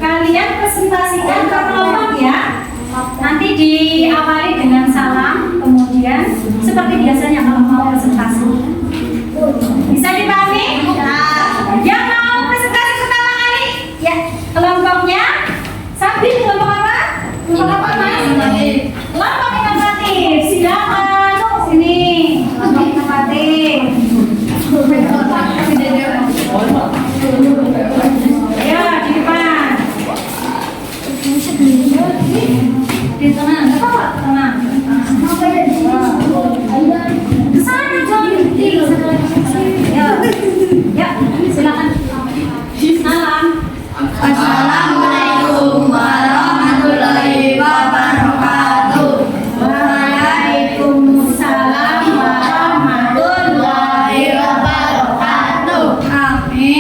kalian presentasikan ke kelompok ya. Nanti diawali dengan salam, kemudian seperti biasanya kalau mau presentasi. Bisa dipahami? Yang mau presentasi pertama kali? Ya, kelompoknya Sabit, kelompok apa? Kelompok apa, Mas? Kelompok inovatif. Silakan sini. Kelompok inovatif. Ayo di depan. Di tengah, nggak apa-apa, tenang. Kesana jangan ya, silakan. Salam.
Assalamualaikum warahmatullahi wabarakatuh.
Waalaikumsalam warahmatullahi
wabarakatuh. Kami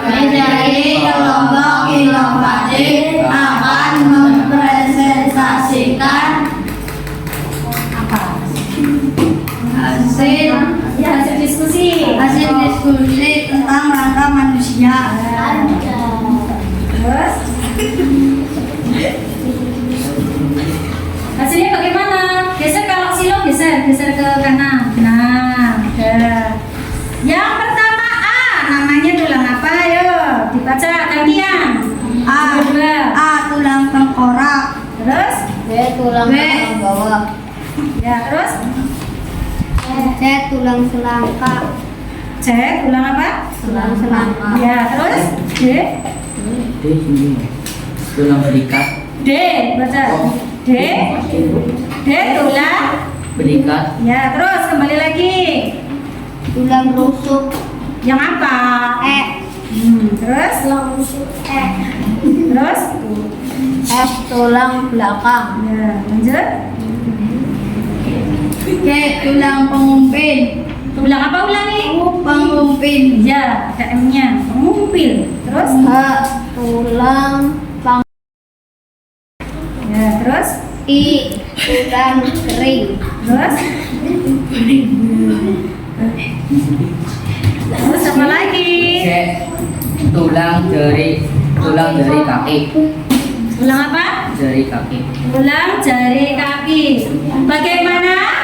dari kelompok inovatif akan mempresentasikan hasil diskusi tentang rangka manusia.
Terus hasilnya bagaimana? Geser kalau silo, geser ke kanan. Nah, udah. Yang pertama A, namanya tulang apa? Ayo dibaca gantian.
A tulang tengkorak.
Terus
B tulang bawah.
ya, terus
C tulang selangka.
C tulang apa?
Tulang selangka.
Ya, terus D
Tulang berikat.
D baca D tulang.
Berikat.
Ya, terus kembali lagi.
Tulang rusuk.
Yang apa?
E.
Terus
Tulang rusuk E.
terus
F. Tulang belakang.
Ya, lanjut.
G. Tulang pengumpil.
Tulang apa ulangi?
Pengumpil.
Ya, ada M-nya. Pengumpil. Terus?
H. Tulang pang.
Ya, terus?
I. Tulang kering.
Terus? Terus apa lagi?
C. Tulang jari kaki.
Tulang apa?
Jari kaki.
Tulang jari kaki. Bagaimana?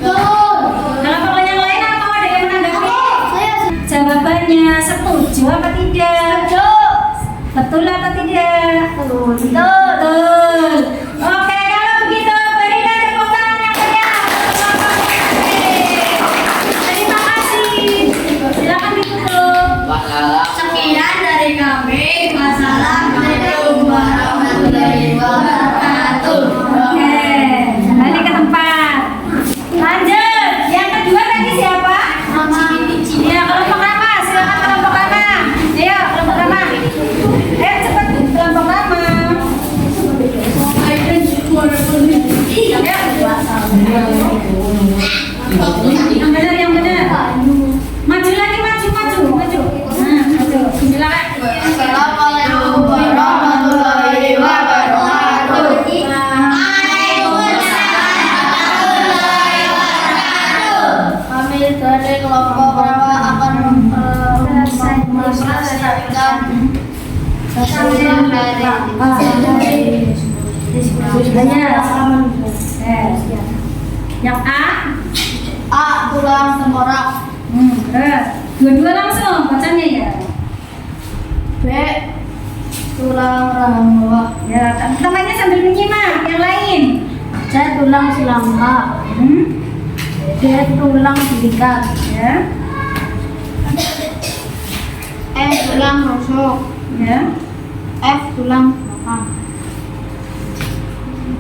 Kalau yang lain apa ada yang menanggapi? Jawabannya setuju apa tidak? Betul apa tidak? Betul. Oke, kalau begitu berikan tepuk tangan yang meriah. Terima kasih. Silakan ditutup.
Wassalam.
Sekian dari kami. Wassalamualaikum warahmatullahi wabarakatuh.
Oke, kembali ke tempat. Lanjut. Yang kedua tadi siapa? Ya, kelompok Rama. Silakan kelompok Rama. Ayo, kelompok Rama. Cepat kelompok Rama. Yang benar, yang benar. Maju lagi, maju. Nah, maju. Silakan.
Assalamualaikum warahmatullahi wabarakatuh. Kami dari kelompok Rawa akan menyampaikan kesulitan dari
Yang A.
A. Tulang tengkorak.
Terus. Dua-dua langsung bacanya ya.
B. Tulang rahang bawah.
Ya, temannya sambil menyimak. Yang lain.
C. Tulang silangka. D. Tulang belikat.
Ya.
E. Tulang rusuk.
Ya.
F. Tulang belakang.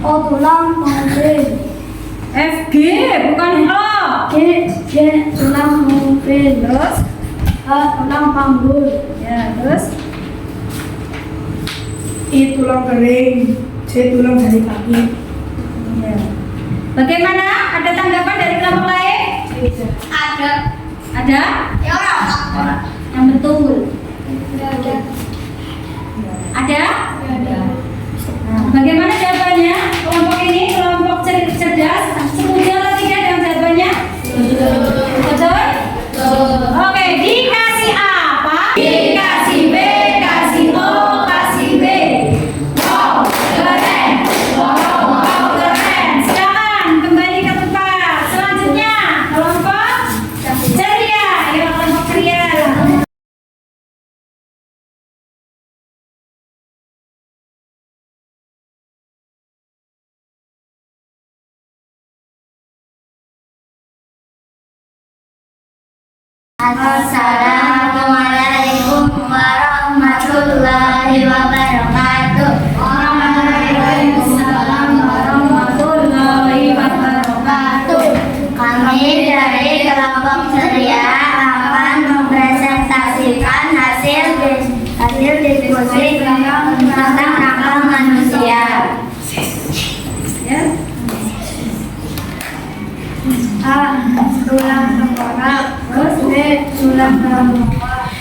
O. Tulang pengumpil.
FG bukan O.
G. Tulang pengumpil.
Terus.
H. Tulang panggul.
Ya, terus.
I. Tulang kering. C. Tulang jari kaki.
Ya. Bagaimana? Ada tanggapan dari kelompok lain?
Ada.
Ada?
Ya orang.
Yang betul. Ada? Nah, bagaimana jawabannya? Kelompok ini kelompok cerdas. Setuju atau tidak dengan jawabannya? Betul? Oke, dikasih apa? Dikasih B, kasih O, kasih B. Wow, keren. Wow, keren. Silakan kembali ke tempat. Selanjutnya kelompok ceria. Ya, kelompok ceria.
Assalamualaikum warahmatullahi wabarakatuh.
Waalaikumsalam warahmatullahi wabarakatuh.
Kami dari kelompok ceria akan mempresentasikan hasil diskusi tentang akal manusia.
Ya.
A. Tulang tengkorak. Terus B. Tulang rahang bawah.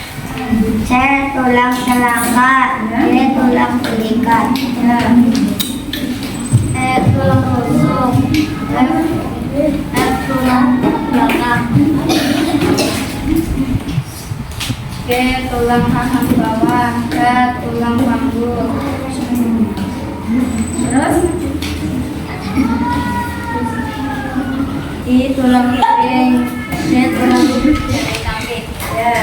C. Tulang selangka. D. Tulang belikat.
E. Tulang rusuk. F. Tulang belakang. G. Tulang rahang bawah. H. Tulang panggul.
Terus
I. Tulang kering. D. Tulang jari kaki.
ya.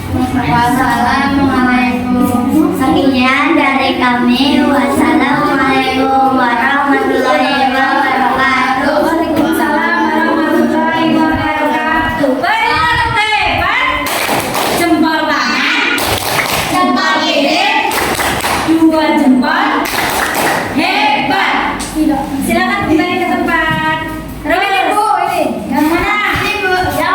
Wassalamualaikum.
Sekian dari kami. Wassalamualaikum warahmatullahi wabarakatuh.
Waalaikumsalam warahmatullahi wabarakatuh. Berikan hebat. Jempol kanan, jempol kiri, dua jempol. Hebat. Silakan kembali ke tempat. Terus, yang mana? Yang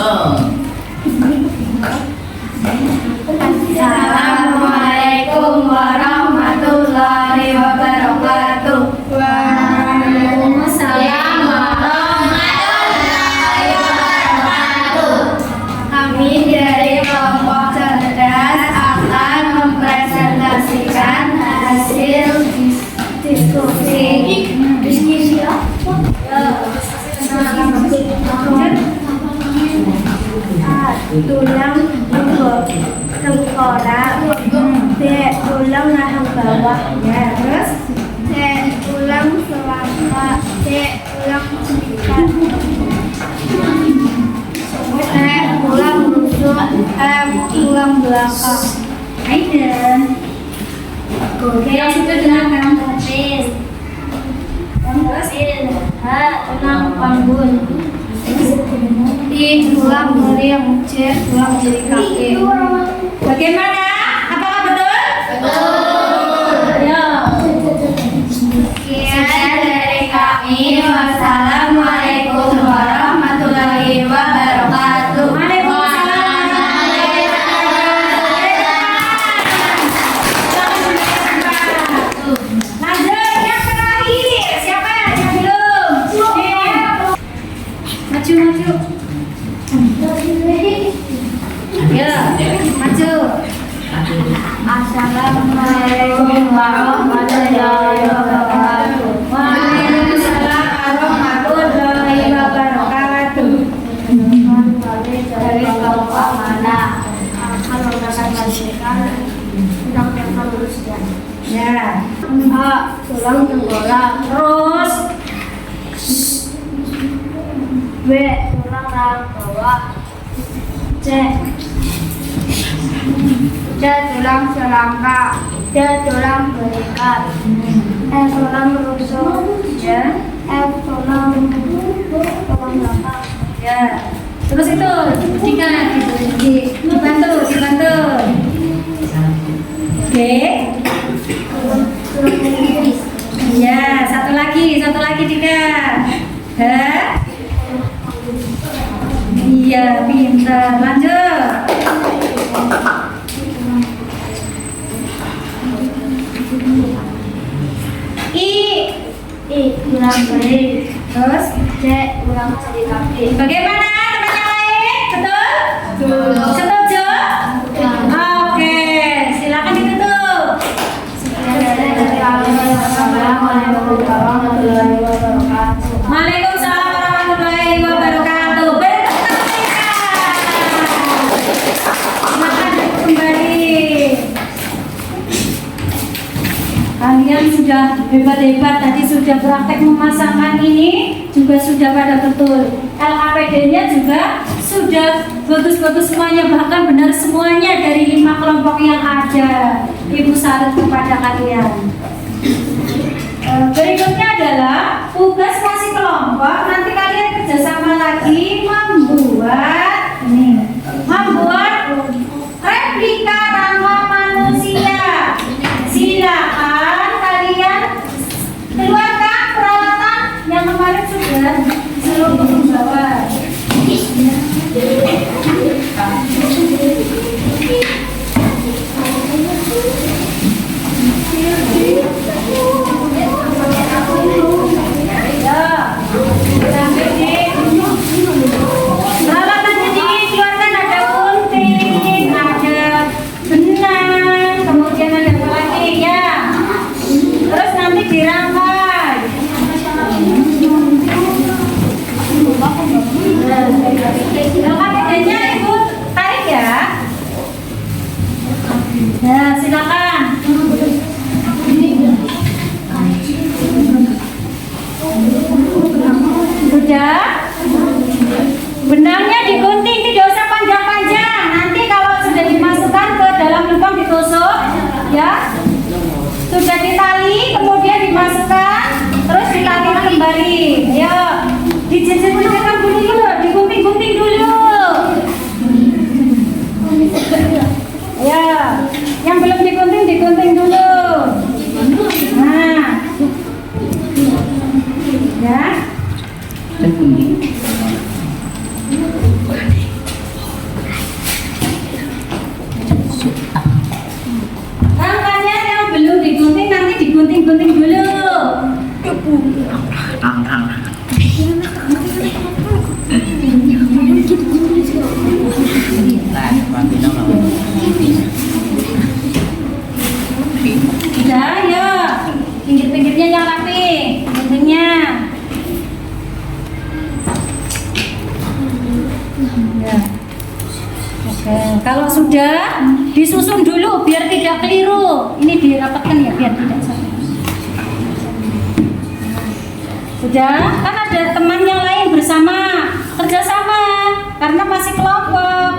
Assalamualaikum warahmatullahi wabarakatuh.
Waalaikumsalam.
Kami dari kelompok cerdas akan mempresentasikan hasil diskusi. Diskusi apa? Tulang tengkorak, B. Tulang rahang bawah,
Ya, terus
C. Tulang selangka, D. Tulang selikat, E. Tulang rusuk, F. Tulang belakang.
Aiden. Oke, yang sudah dengarkan.
Terus H. Tulang panggul, I. Tulang kering, C. Tulang jari kaki.
Bagaimana? Apakah betul? Ya.
Sekian dari kami. Wassalamualaikum warahmatullahi wabarakatuh.
Lanjut yang terakhir. Siapa yang belum? Maju, maju. Ya, maju.
Assalamualaikum warahmatullahi wabarakatuh.
Waalaikumsalam warahmatullahi wabarakatuh.
Dari kelompok mana akan mempresentasikan tentang yang lulus ya.
Ya.
A. Tulang tengkorak,
Terus
B. Tulang rahang bawah, C. Tulang selangka, D. Tulang belikat, E. Tulang rusuk,
ya.
F. Tulang belakang.
Ya. Terus itu jika dibantu. Oke. Ya, satu lagi Dika. Iya, pintar. Lanjut.
I. Tulang beli,
Terus
C. Tulang jari kaki.
bagaimana teman yang lain? Betul? Setuju? Oke, silakan ditutup.
Assalamualaikum warahmatullahi wabarakatuh.
Waalaikumsalam warahmatullahi wabarakatuh. Silakan duduk kembali. Kalian sudah hebat-hebat, tadi sudah praktek memasangkan ini, juga sudah pada betul. LKPD-nya juga sudah bagus-bagus semuanya, bahkan benar semuanya dari 5 kelompok yang ada. Ibu salut kepada kalian. Berikutnya adalah tugas masih kelompok. Nanti kalian kerjasama lagi membuat replika ramuan manusia. Silakan kalian keluarkan peralatan yang kemarin sudah seluruh membawa. Peralatannya dikeluarkan, ada gunting, ada benang, kemudian ada apa lagi ya. Terus nanti dirangkai. LKPD-nya ibu tarik ya. Nah, silakan. Sudah? Benangnya digunting, tidak usah panjang-panjang. Nanti kalau sudah dimasukkan ke dalam lubang ditusuk, ya. Sudah ditali, kemudian dimasukkan, terus ditali kembali. Ya, dijejak-jejak dulu, digunting-gunting dulu. Ya, yang belum digunting, digunting dulu. Nah, ya.
Dan kuning.
Ya. Oke, kalau sudah disusun dulu biar tidak keliru. Ini dirapatkan ya biar tidak salah. Sudah, kan ada teman yang lain bersama, kerjasama karena masih kelompok.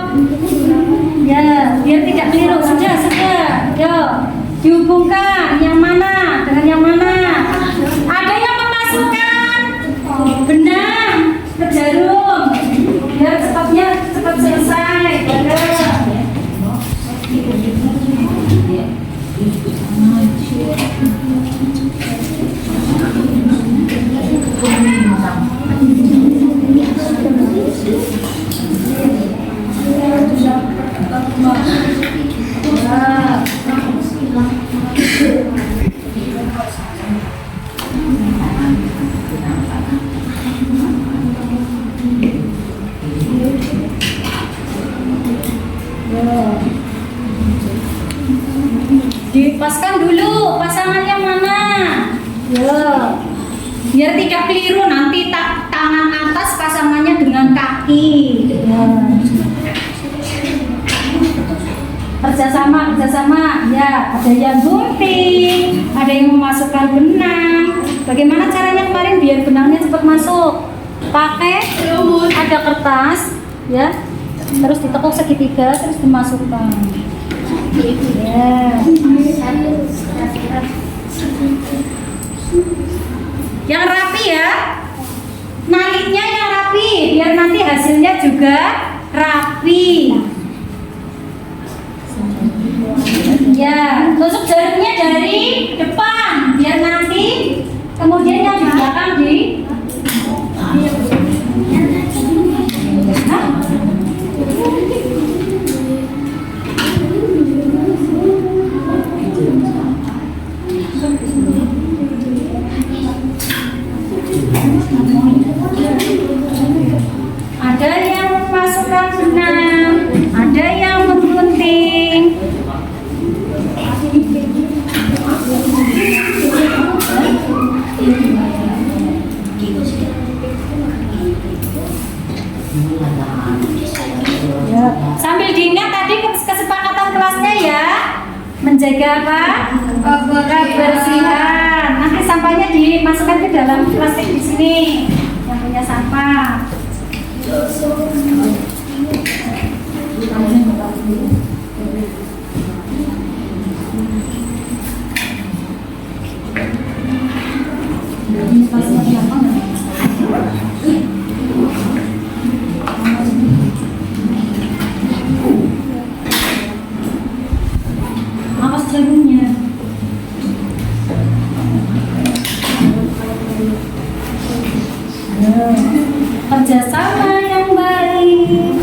Ya, biar tidak keliru. Sudah. Yuk, dihubungkan yang mana dengan yang mana. Ada yang memasukkan benang ke jarum biar cepat selesai. Dipaskan dulu pasangannya mana. Ya. Biar tidak keliru nanti tangan atas pasangannya dengan kaki. Ya. Kerjasama. Ya, ada yang gunting, ada yang memasukkan benang. Bagaimana caranya kemarin biar benangnya cepat masuk? Pakai ada kertas, ya. Terus ditekuk segitiga, terus dimasukkan. Ya. Yang rapi ya, nalitnya yang rapi, biar nanti hasilnya juga rapi. Ya, tusuk jarumnya dari depan, biar nanti kemudian yang di belakang di. Ada yang memasukkan benang, ada yang menggunting. Ya. Sambil diingat tadi kesepakatan kelasnya ya, menjaga apa? Kebersihan. Nanti sampahnya dimasukkan ke dalam plastik di sini yang punya sampah. Apa jarumnya? Kerjasama yang baik.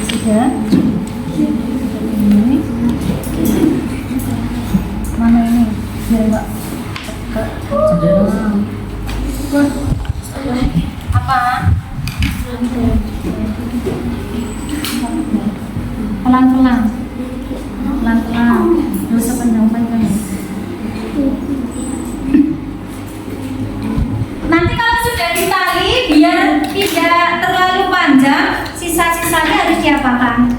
Sudah. Ini. Mana ini? Biar Mbak. Apa? Pelan-pelan. Nggak usah panjang-panjang. Nanti kalau sudah ditali, biar tidak terlalu panjang, sisa-sisanya harus diapakan?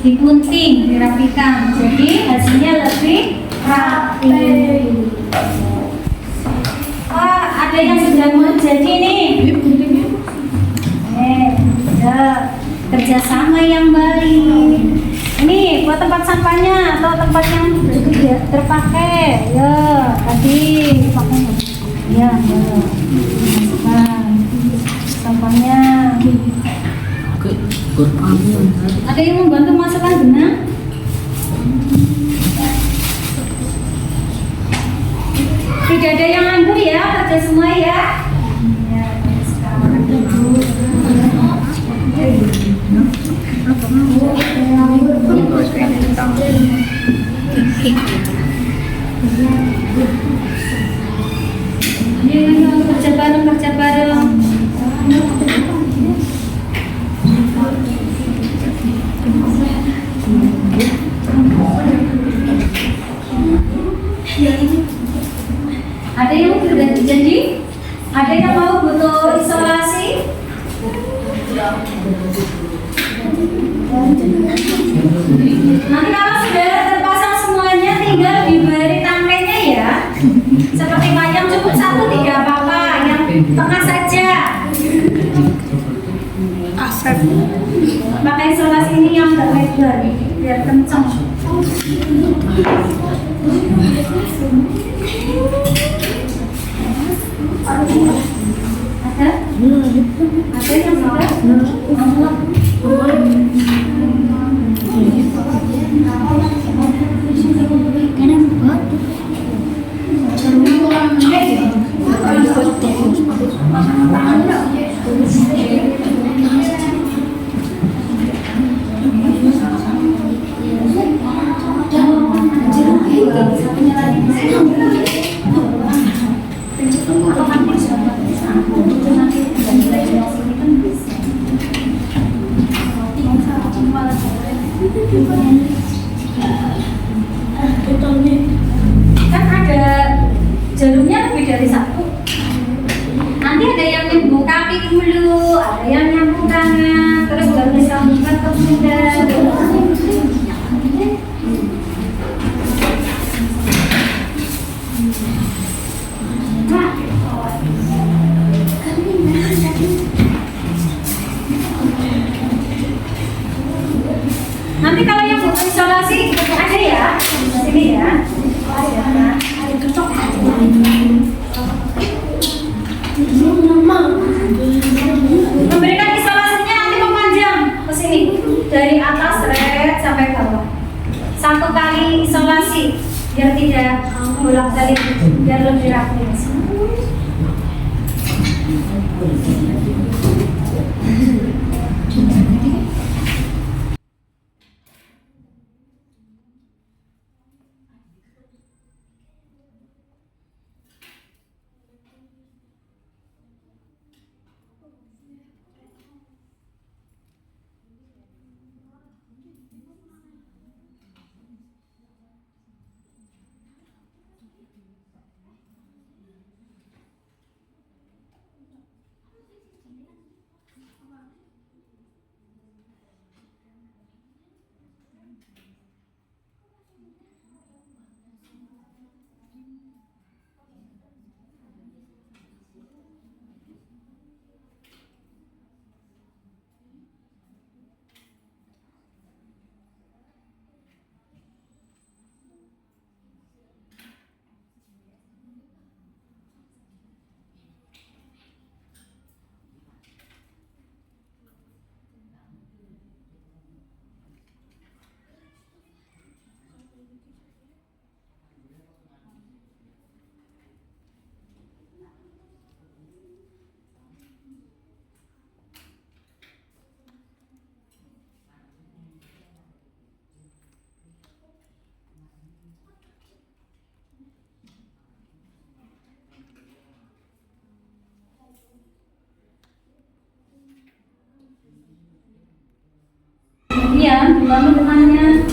Digunting, dirapikan. Jadi hasilnya lebih rapi. Wah, ada yang sudah mau jadi nih. Ya, kerjasama yang baik. Ini buat tempat sampahnya atau tempat yang terpakai. Ya, tadi pakainya. Ya. Masukkan sampahnya. Ada yang membantu masukkan benang? Tidak ada yang nganggur ya, kerja semua ya. Ya, sekarang Ayo, kerja bareng. Ada yang sudah jadi? Ada yang mau butuh isolasi? Nanti kalau sudah terpasang semuanya tinggal diberi tangkainya ya. Seperti yang cukup satu tidak apa-apa, yang tengah saja. Pakai isolasi ini yang agak lebar biar kencang. Ada? Ada yang sudah? Kan ada jarumnya lebih dari satu. Nanti ada yang nyambung kaki dulu, ada yang nyambung tangan, terus baru disambungkan ke pundak. Nanti kalau yang butuh isolasi ada ya, sini ya. Memberikan isolasinya nanti memanjang ke sini dari atas red sampai bawah. Satu kali isolasi biar tidak bolak-balik, biar lebih rapi. Kemudian bangun depannya,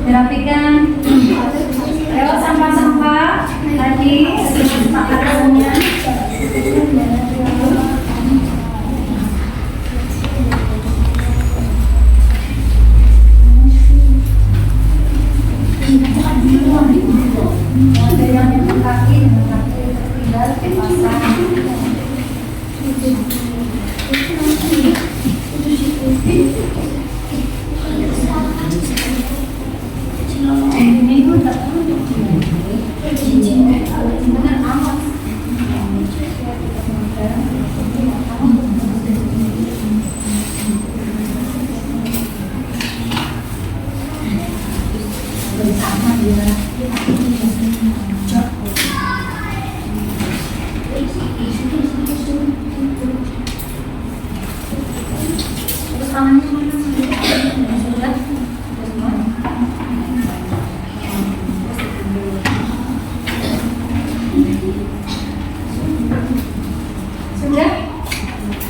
dirapikan, lewat sampah-sampah tadi makanannya. Ada yang nyambung kaki tinggal dipasang. Sudah?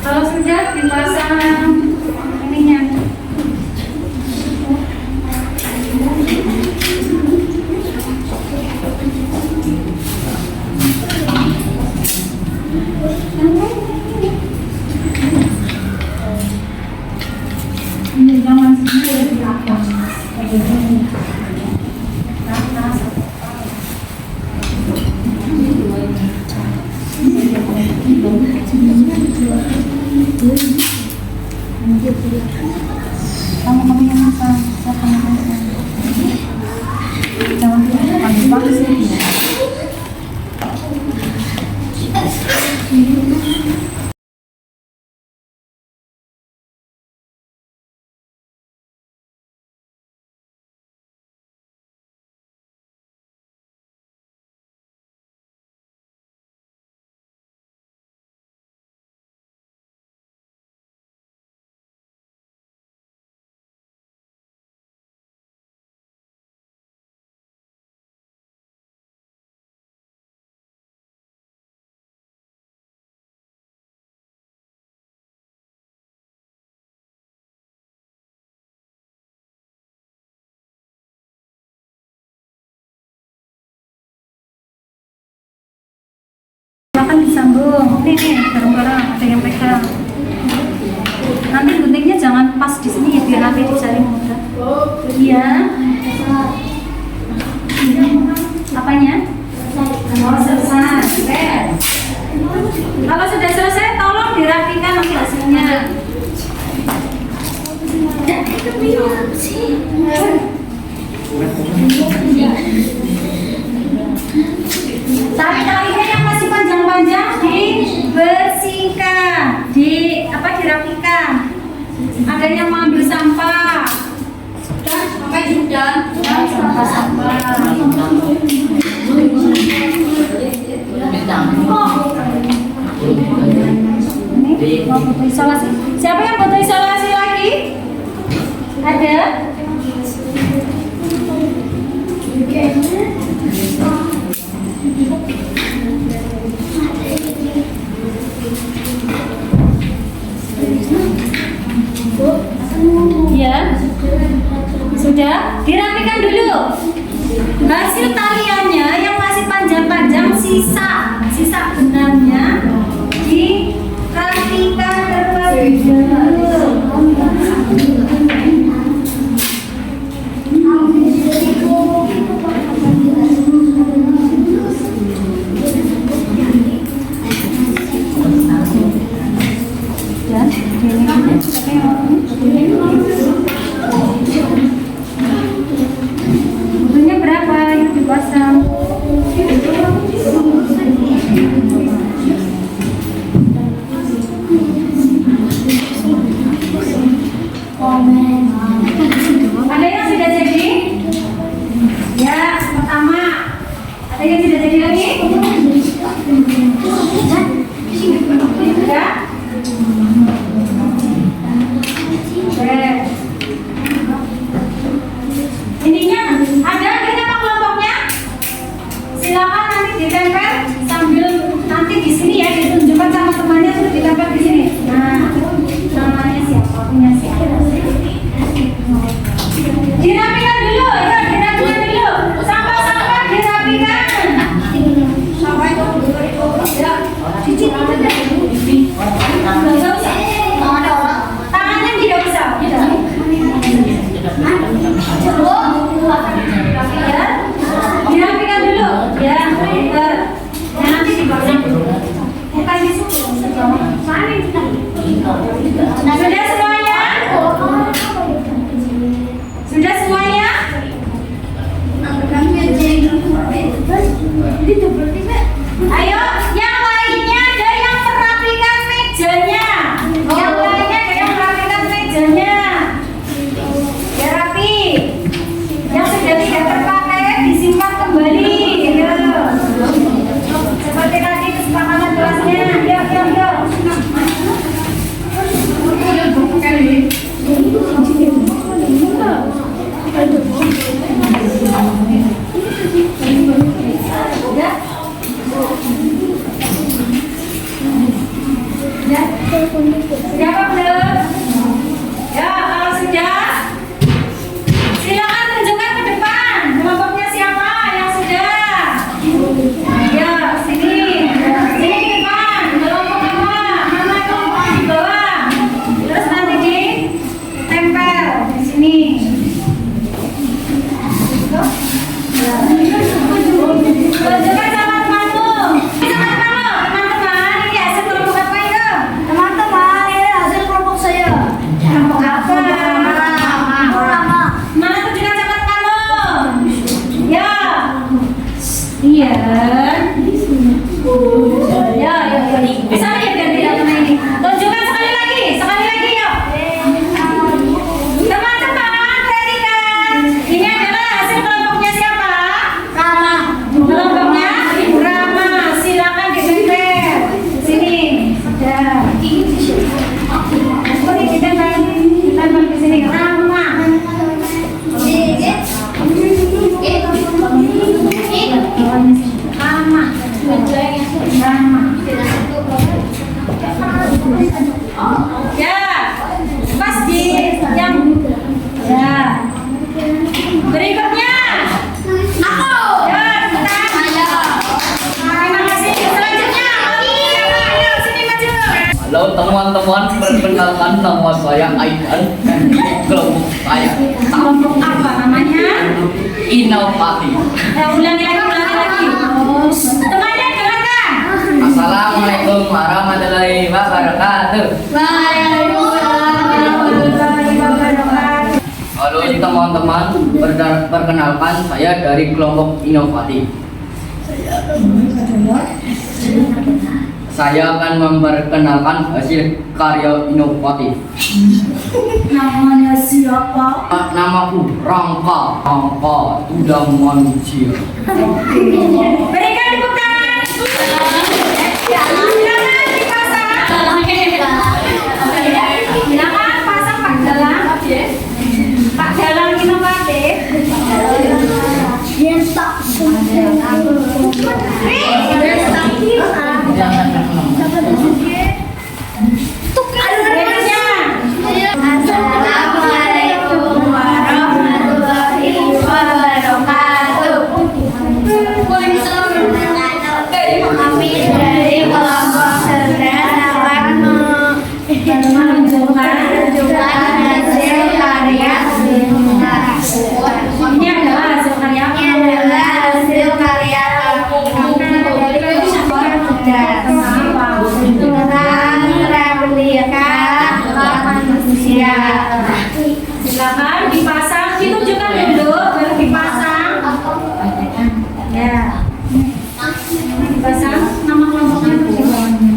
Kalau sudah dipasang ininya. Kamu yang apa? Siapa yang apa? Jangan panggil sih. Silakan disambung. Nih, bareng-bareng ada yang pegang. Nanti guntingnya jangan pas di sini ya, biar nanti dicari mudah. Iya. Apanya? Oh, selesai. Kalau sudah selesai, tolong dirapikan nanti hasilnya. Tali-talinya yang masih panjang-panjang dibersihkan, dirapikan. Ada yang mau ambil sampah. Sampai sudah. Sampah. Ini mau butuh isolasi. Siapa yang butuh isolasi lagi? Ada? Ya, sudah dirapikan dulu. Hasil taliannya yang masih panjang-panjang, sisa benangnya dirapikan terlebih dahulu. Butuhnya berapa? Yuk dipasang. Ada yang sudah jadi? Ya, pertama. Ada yang sudah jadi lagi? Ya? Ininya ada nama kelompoknya. Silakan nanti ditempel sambil nanti di sini ya ditunjukkan sama temannya terus ditempel di sini. Nah, namanya siapa? Punya siapa? Dirapikan dulu, ya dirapikan dulu. Sampah-sampah dirapikan. Sampah itu ya. Cuci itu deh. Enggak usah. Tangannya tidak usah. Ya, dirapikan dulu. Ya, pintar. Ya nanti dipasang. Bukan di situ. Mana kita? Sudah semuanya? Sudah semuanya? Ayo, yang lainnya ada yang merapikan mejanya. Yang lainnya ada yang merapikan mejanya. Ya rapi. Yang sudah tidak terpakai disimpan kembali. Ya. Seperti tadi kesepakatan kelasnya. Yuk. Ya. Sudah apa belum? Ya, kalau sudah, silakan tunjukkan ke depan. Kelompoknya siapa yang sudah? Ya, sini. Sini ke depan. Kelompok apa? Mana kelompok di bawah? Terus nanti ditempel di sini. Tunjukkan sama temanmu. Teman-teman, ini hasil Ya, pas di yang ya. Berikutnya aku. Ya, terima kasih. Selanjutnya, ayo sini maju.
Halo teman-teman, perkenalkan nama saya Aidan dan ini kelompok saya
Kelompok apa namanya?
Inovatif.
Ulangi lagi. Temannya silakan.
Assalamualaikum warahmatullahi wabarakatuh. Halo teman-teman, perkenalkan saya dari kelompok Inovatif. Saya akan memperkenalkan hasil karya inovatif.
Namanya siapa?
Namaku Rangka Tudang Manusia.
Berikan tepuk tangan. Silakan dipasang. Silakan pasang Pak Dalang. Pak Dalang inovatif.
Assalamualaikum warahmatullahi wabarakatuh. Kami dari kelompok cerdas akan menunjukkan hasil karya kita.
Ini adalah hasil karya.
Ini adalah hasil karya tentang replika manusia.
Silakan dipasang, ditunjukkan dulu, baru dipasang. Ya. Dipasang nama kelompoknya di bawahnya.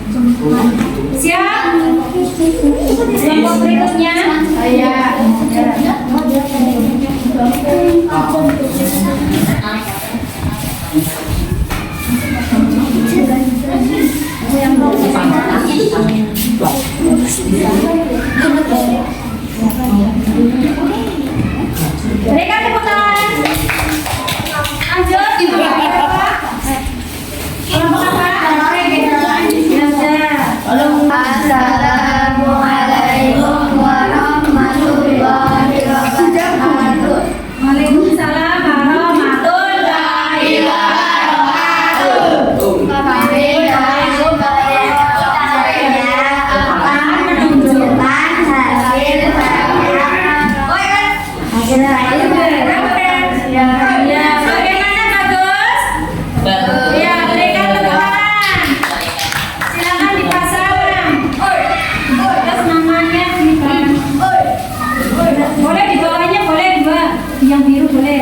Siap? Kelompok berikutnya. Ya. Berikan tepuk tangan. Lanjut. Kelompok apa? Ya udah.
Assalamualaikum warahmatullahi wabarakatuh.
Waalaikumsalam warahmatullahi wabarakatuh.
Kami dari akan menunjukkan hasil
Ya, bagaimana bagus? Ya, berikan tepuk tangan. Silakan dipasang. Terus namanya dipasang. Boleh di bawahnya, boleh dua. Yang biru boleh.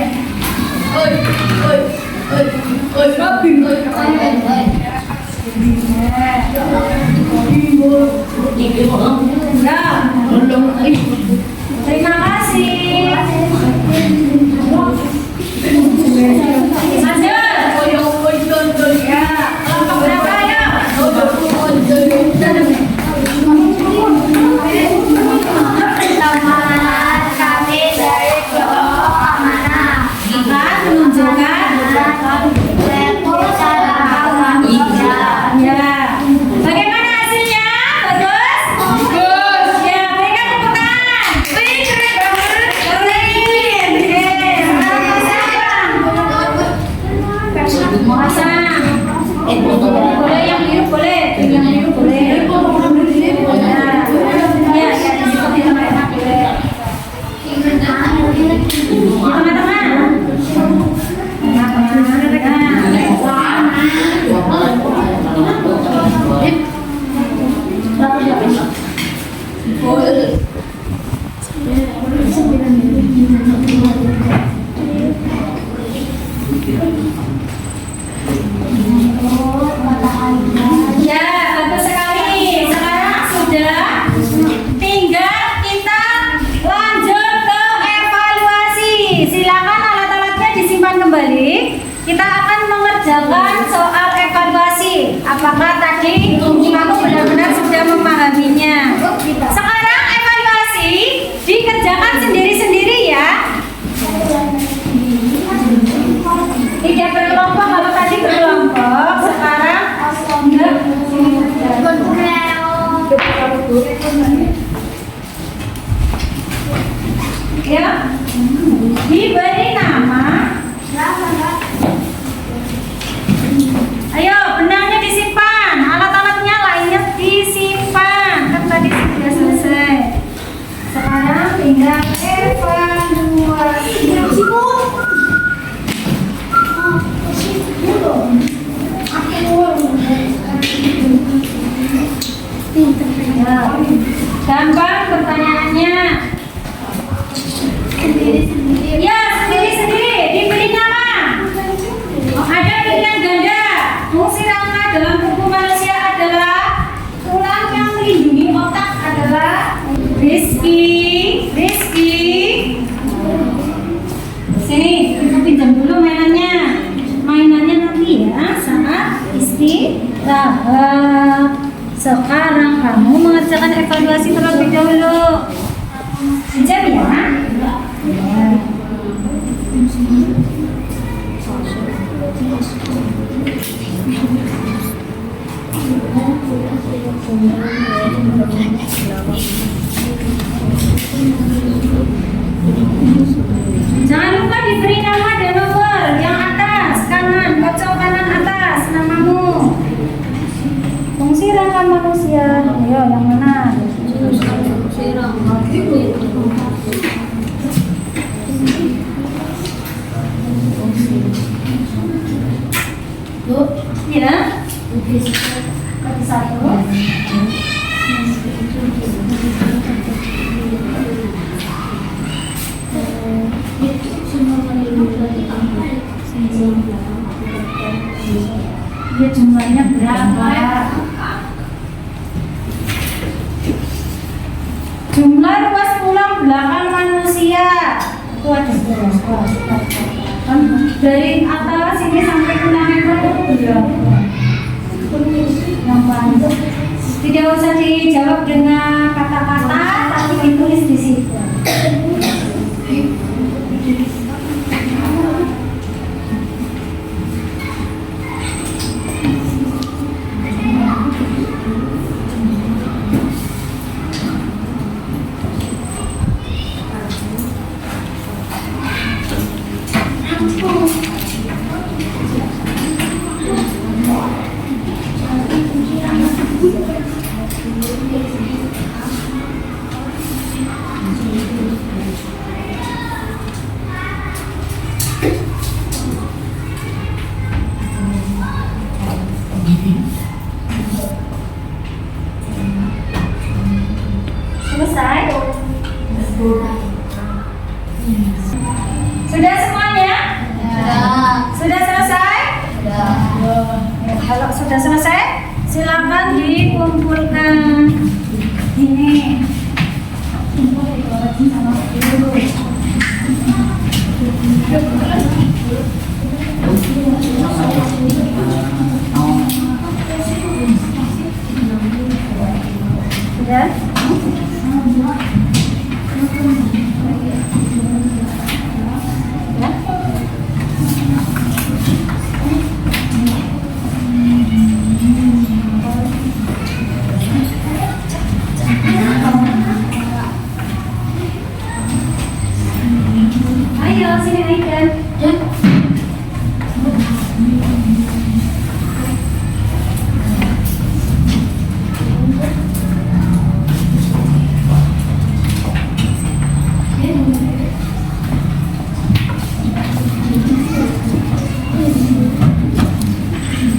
Ya. Terima kasih. Lanjut. Ya, kelompok berapa ya?
Semangat kami dari kelompok amanah
Akan menunjukkan
replika manusia.
ya. Bagaimana hasilnya? Bagus? Bagus. Ya, berikan tepuk tangan. Wih, keren banget. Keren. Pasang. Boleh yang biru boleh. Yang biru boleh. Ya, ya, seperti teman-teman boleh. Ya, bagus sekali. Sekarang sudah tinggal kita lanjut ke evaluasi. Silakan alat-alatnya disimpan kembali. Kita akan mengerjakan soal evaluasi. Apakah tadi kamu benar-benar sudah memahaminya? Sekarang evaluasi dikerjakan sendiri-sendiri ya. Tidak berkelompok, kalau tadi berkelompok, sekarang enggak. Ya. Gampang pertanyaannya. Ya, sendiri-sendiri. Diberi nama. Ada pilihan ganda. Fungsi rangka dalam tubuh manusia adalah tulang yang melindungi otak adalah Rizky. Sini, kita pinjam dulu mainannya. Mainannya nanti ya saat istirahat. Sekarang kamu mengerjakan evaluasi terlebih dahulu. Pinjam ya. Jangan lupa diberi nama dan nomor yang atas kanan, pojok kanan atas namamu. Fungsi rangka manusia, ayo yang mana? Ya, satu. Dia jumlahnya berapa? Jumlah ruas tulang belakang manusia itu ada berapa? Dari atas ini sampai tulang ekor itu berapa? Yang panjang. Tidak usah dijawab dengan kata-kata, tapi ditulis di situ. Selesai? Sudah semuanya? Sudah selesai? Kalau sudah selesai, silakan dikumpulkan. Ini. Sudah? Ayo sini naikkan.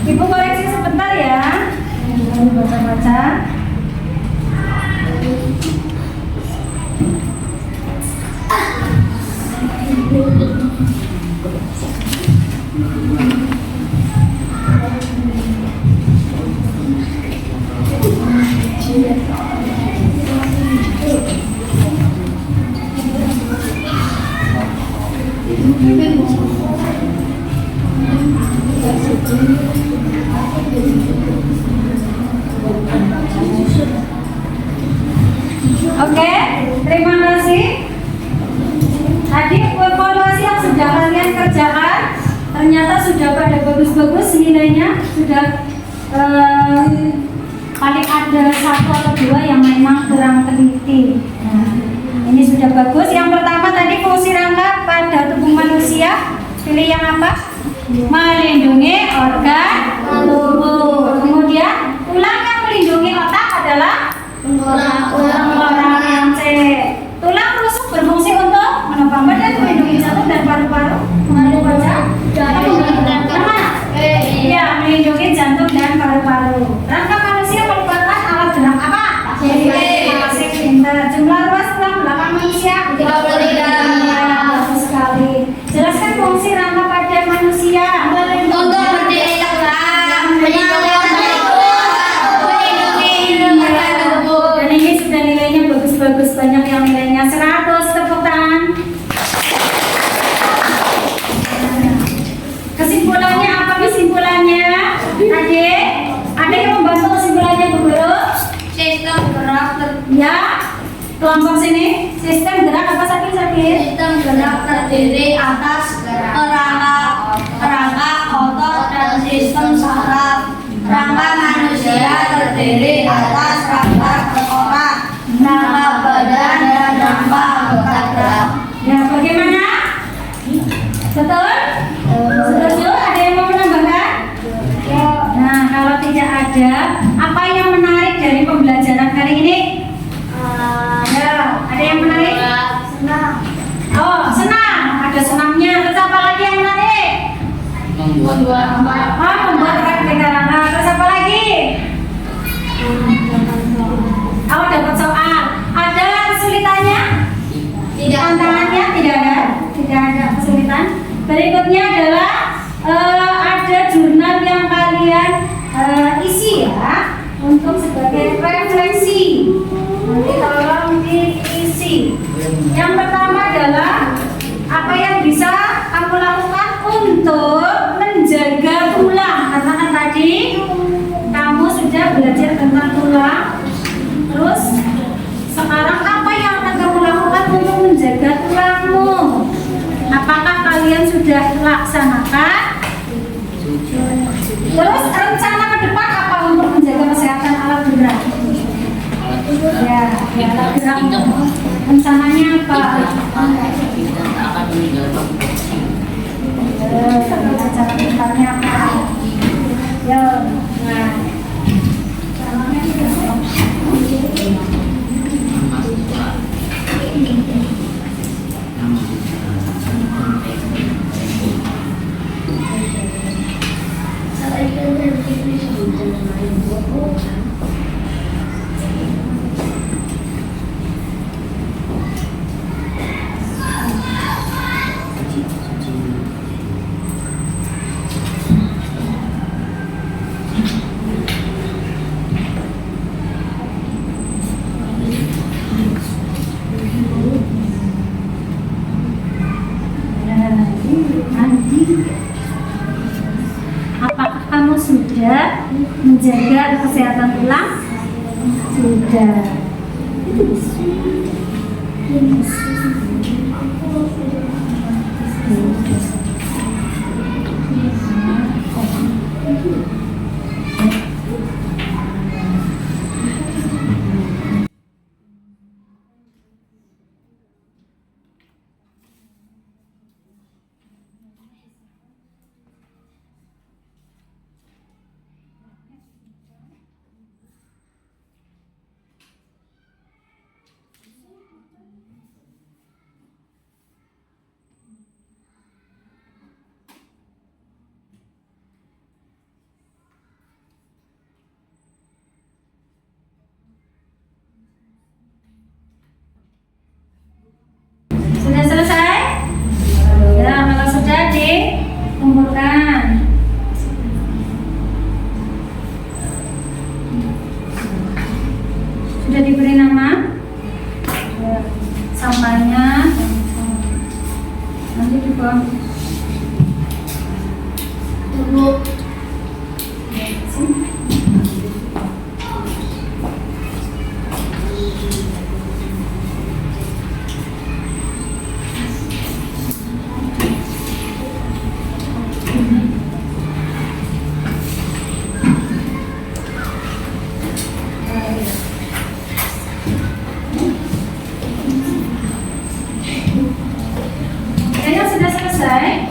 Ibu koreksi sebentar ya. Baca-baca. Oke, terima kasih. Tadi evaluasi yang sudah kalian kerjakan ternyata sudah pada bagus-bagus nilainya, sudah paling ada satu atau dua yang memang kurang teliti. Nah, ini sudah bagus. Yang pertama tadi fungsi rangka pada tubuh manusia, pilih yang apa? Melindungi organ tubuh. Kemudian tulang yang melindungi otak adalah tulang yang C. Tulang rusuk berfungsi untuk menopang badan, melindungi jantung dan paru-paru, mengandung wajah. Iya, melindungi jantung dan paru-paru. Rangka manusia merupakan alat gerak apa? Ya, kelompok sini sistem gerak apa sakit?
Sistem gerak terdiri atas kerangka otot dan sistem saraf. Rangka manusia terdiri atas rangka tengkorak, rangka badan, dan rangka anggota gerak.
Ya, bagaimana? Betul? Setuju? Ada yang mau menambahkan? Nah, kalau tidak ada, apa yang menarik dari pembelajaran kali ini? Ya, ada yang menarik?
Senang.
Oh, senang. Ada senangnya. Terus apa lagi yang menarik? Membuat praktek rangka. Terus apa lagi? Oh, dapat soal. Ada kesulitannya? Tantangannya tidak ada. Tidak ada kesulitan. Berikutnya adalah ada jurnal yang kalian isi ya untuk sebagai refleksi. Nanti tolong diisi. Yang pertama adalah apa yang bisa kamu lakukan untuk menjaga tulang. Karena kan tadi kamu sudah belajar tentang tulang. Terus sekarang apa yang akan kamu lakukan untuk menjaga tulangmu? Apakah kalian sudah laksanakan? Terus rencana ke depan apa untuk menjaga kesehatan alat gerak? Ya, alat gerak. Rencananya apa? Rencana ke depannya apa? Ya, nah. Apakah kamu sudah menjaga kesehatan tulang? Sudah. Sudah selesai? Ya, kalau sudah dikumpulkan. Sudah diberi nama? Ya. Sampahnya nanti dibuang. Tunggu. Sini. Kayaknya sudah selesai.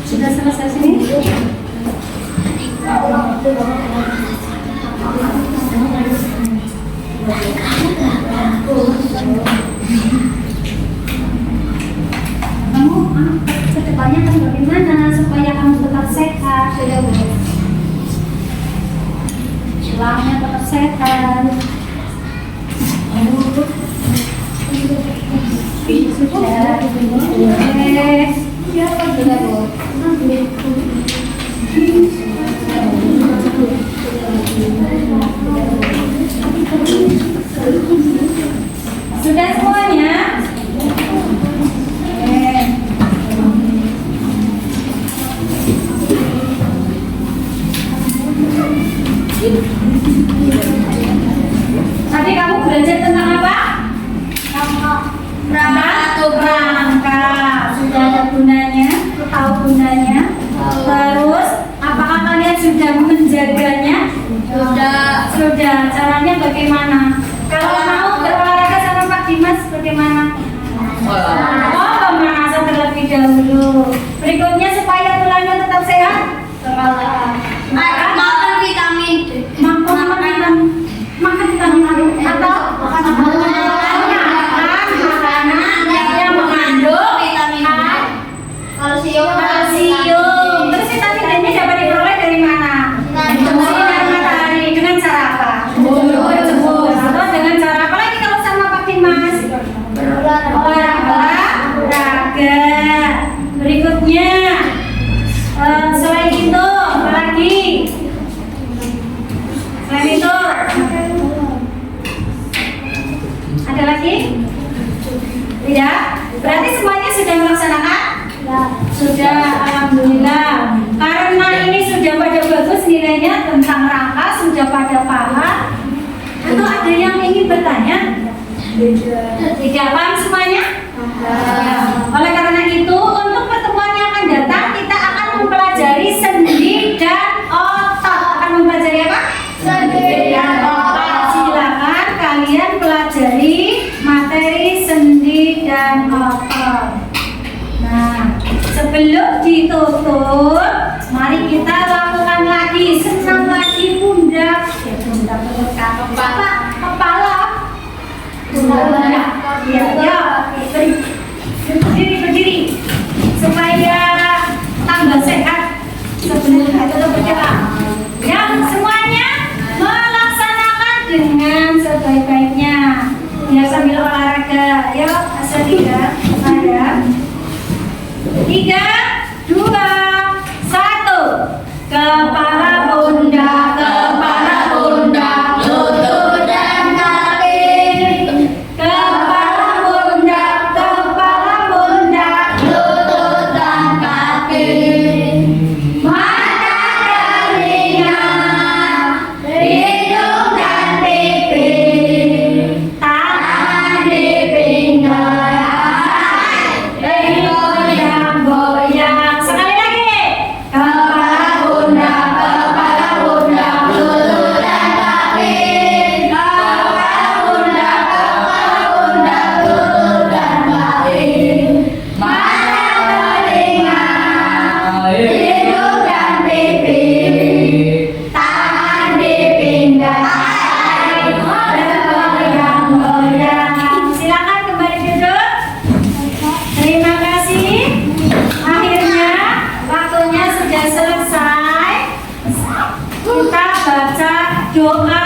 Sudah selesai sini? Kamu kedepannya akan bagaimana supaya kamu tetap sehat? Tulangnya tetap sehat. Sudah. Sudah. sudah. Caranya bagaimana? Kalau mau berolahraga sama Pak Dimas bagaimana? Oh, memasak terlebih dahulu. Berikutnya supaya tulangnya tetap sehat.
Makan vitamin D.
Makan vitamin atau makanan yang mengandung
Vitamin D.
kalsium. Terus vitamin D-nya dapat diperoleh dari mana? Sinar matahari. Dengan cara apa? Berjemur. Atau dengan cara apa lagi kalau sama Pak Dimas? Olahraga. Berikutnya, selain itu apa lagi? Selain itu ada lagi? Tidak? Berarti semuanya sudah melaksanakan? Sudah, alhamdulillah. Karena ini sudah pada bagus nilainya tentang rangka, sudah pada paham. Atau ada yang ingin bertanya? Tidak paham semuanya? Oleh karena itu, untuk pertemuan yang akan datang, kita akan mempelajari sendi dan otot. Akan mempelajari apa? Sendi dan otot. Silakan kalian pelajari materi sendi dan otot. Nah, sebelum ditutup, mari kita lakukan lagi. Senang lagi pundak. Pundak kepala. Pundak. Ya. Berdiri. Supaya tambah sehat sebelum kita bergerak. Yang semuanya melaksanakan dengan sebaik-baiknya. Biar sambil olahraga. Yuk, asal 3, 2, 1. Kepala pundak, lutut dan kaki. Kepala pundak, lutut dan kaki. Mata, telinga, hidung dan pipi. Tangan di pinggang. Goyang. Sekali lagi. Kepala pundak, lutut dan kaki. Kepala pundak, lutut dan kaki. Mata, telinga, hidung dan pipi. Tangan di pinggang. Goyang. Silakan kembali duduk. Terima kasih. Akhirnya waktunya sudah selesai. Kita baca doa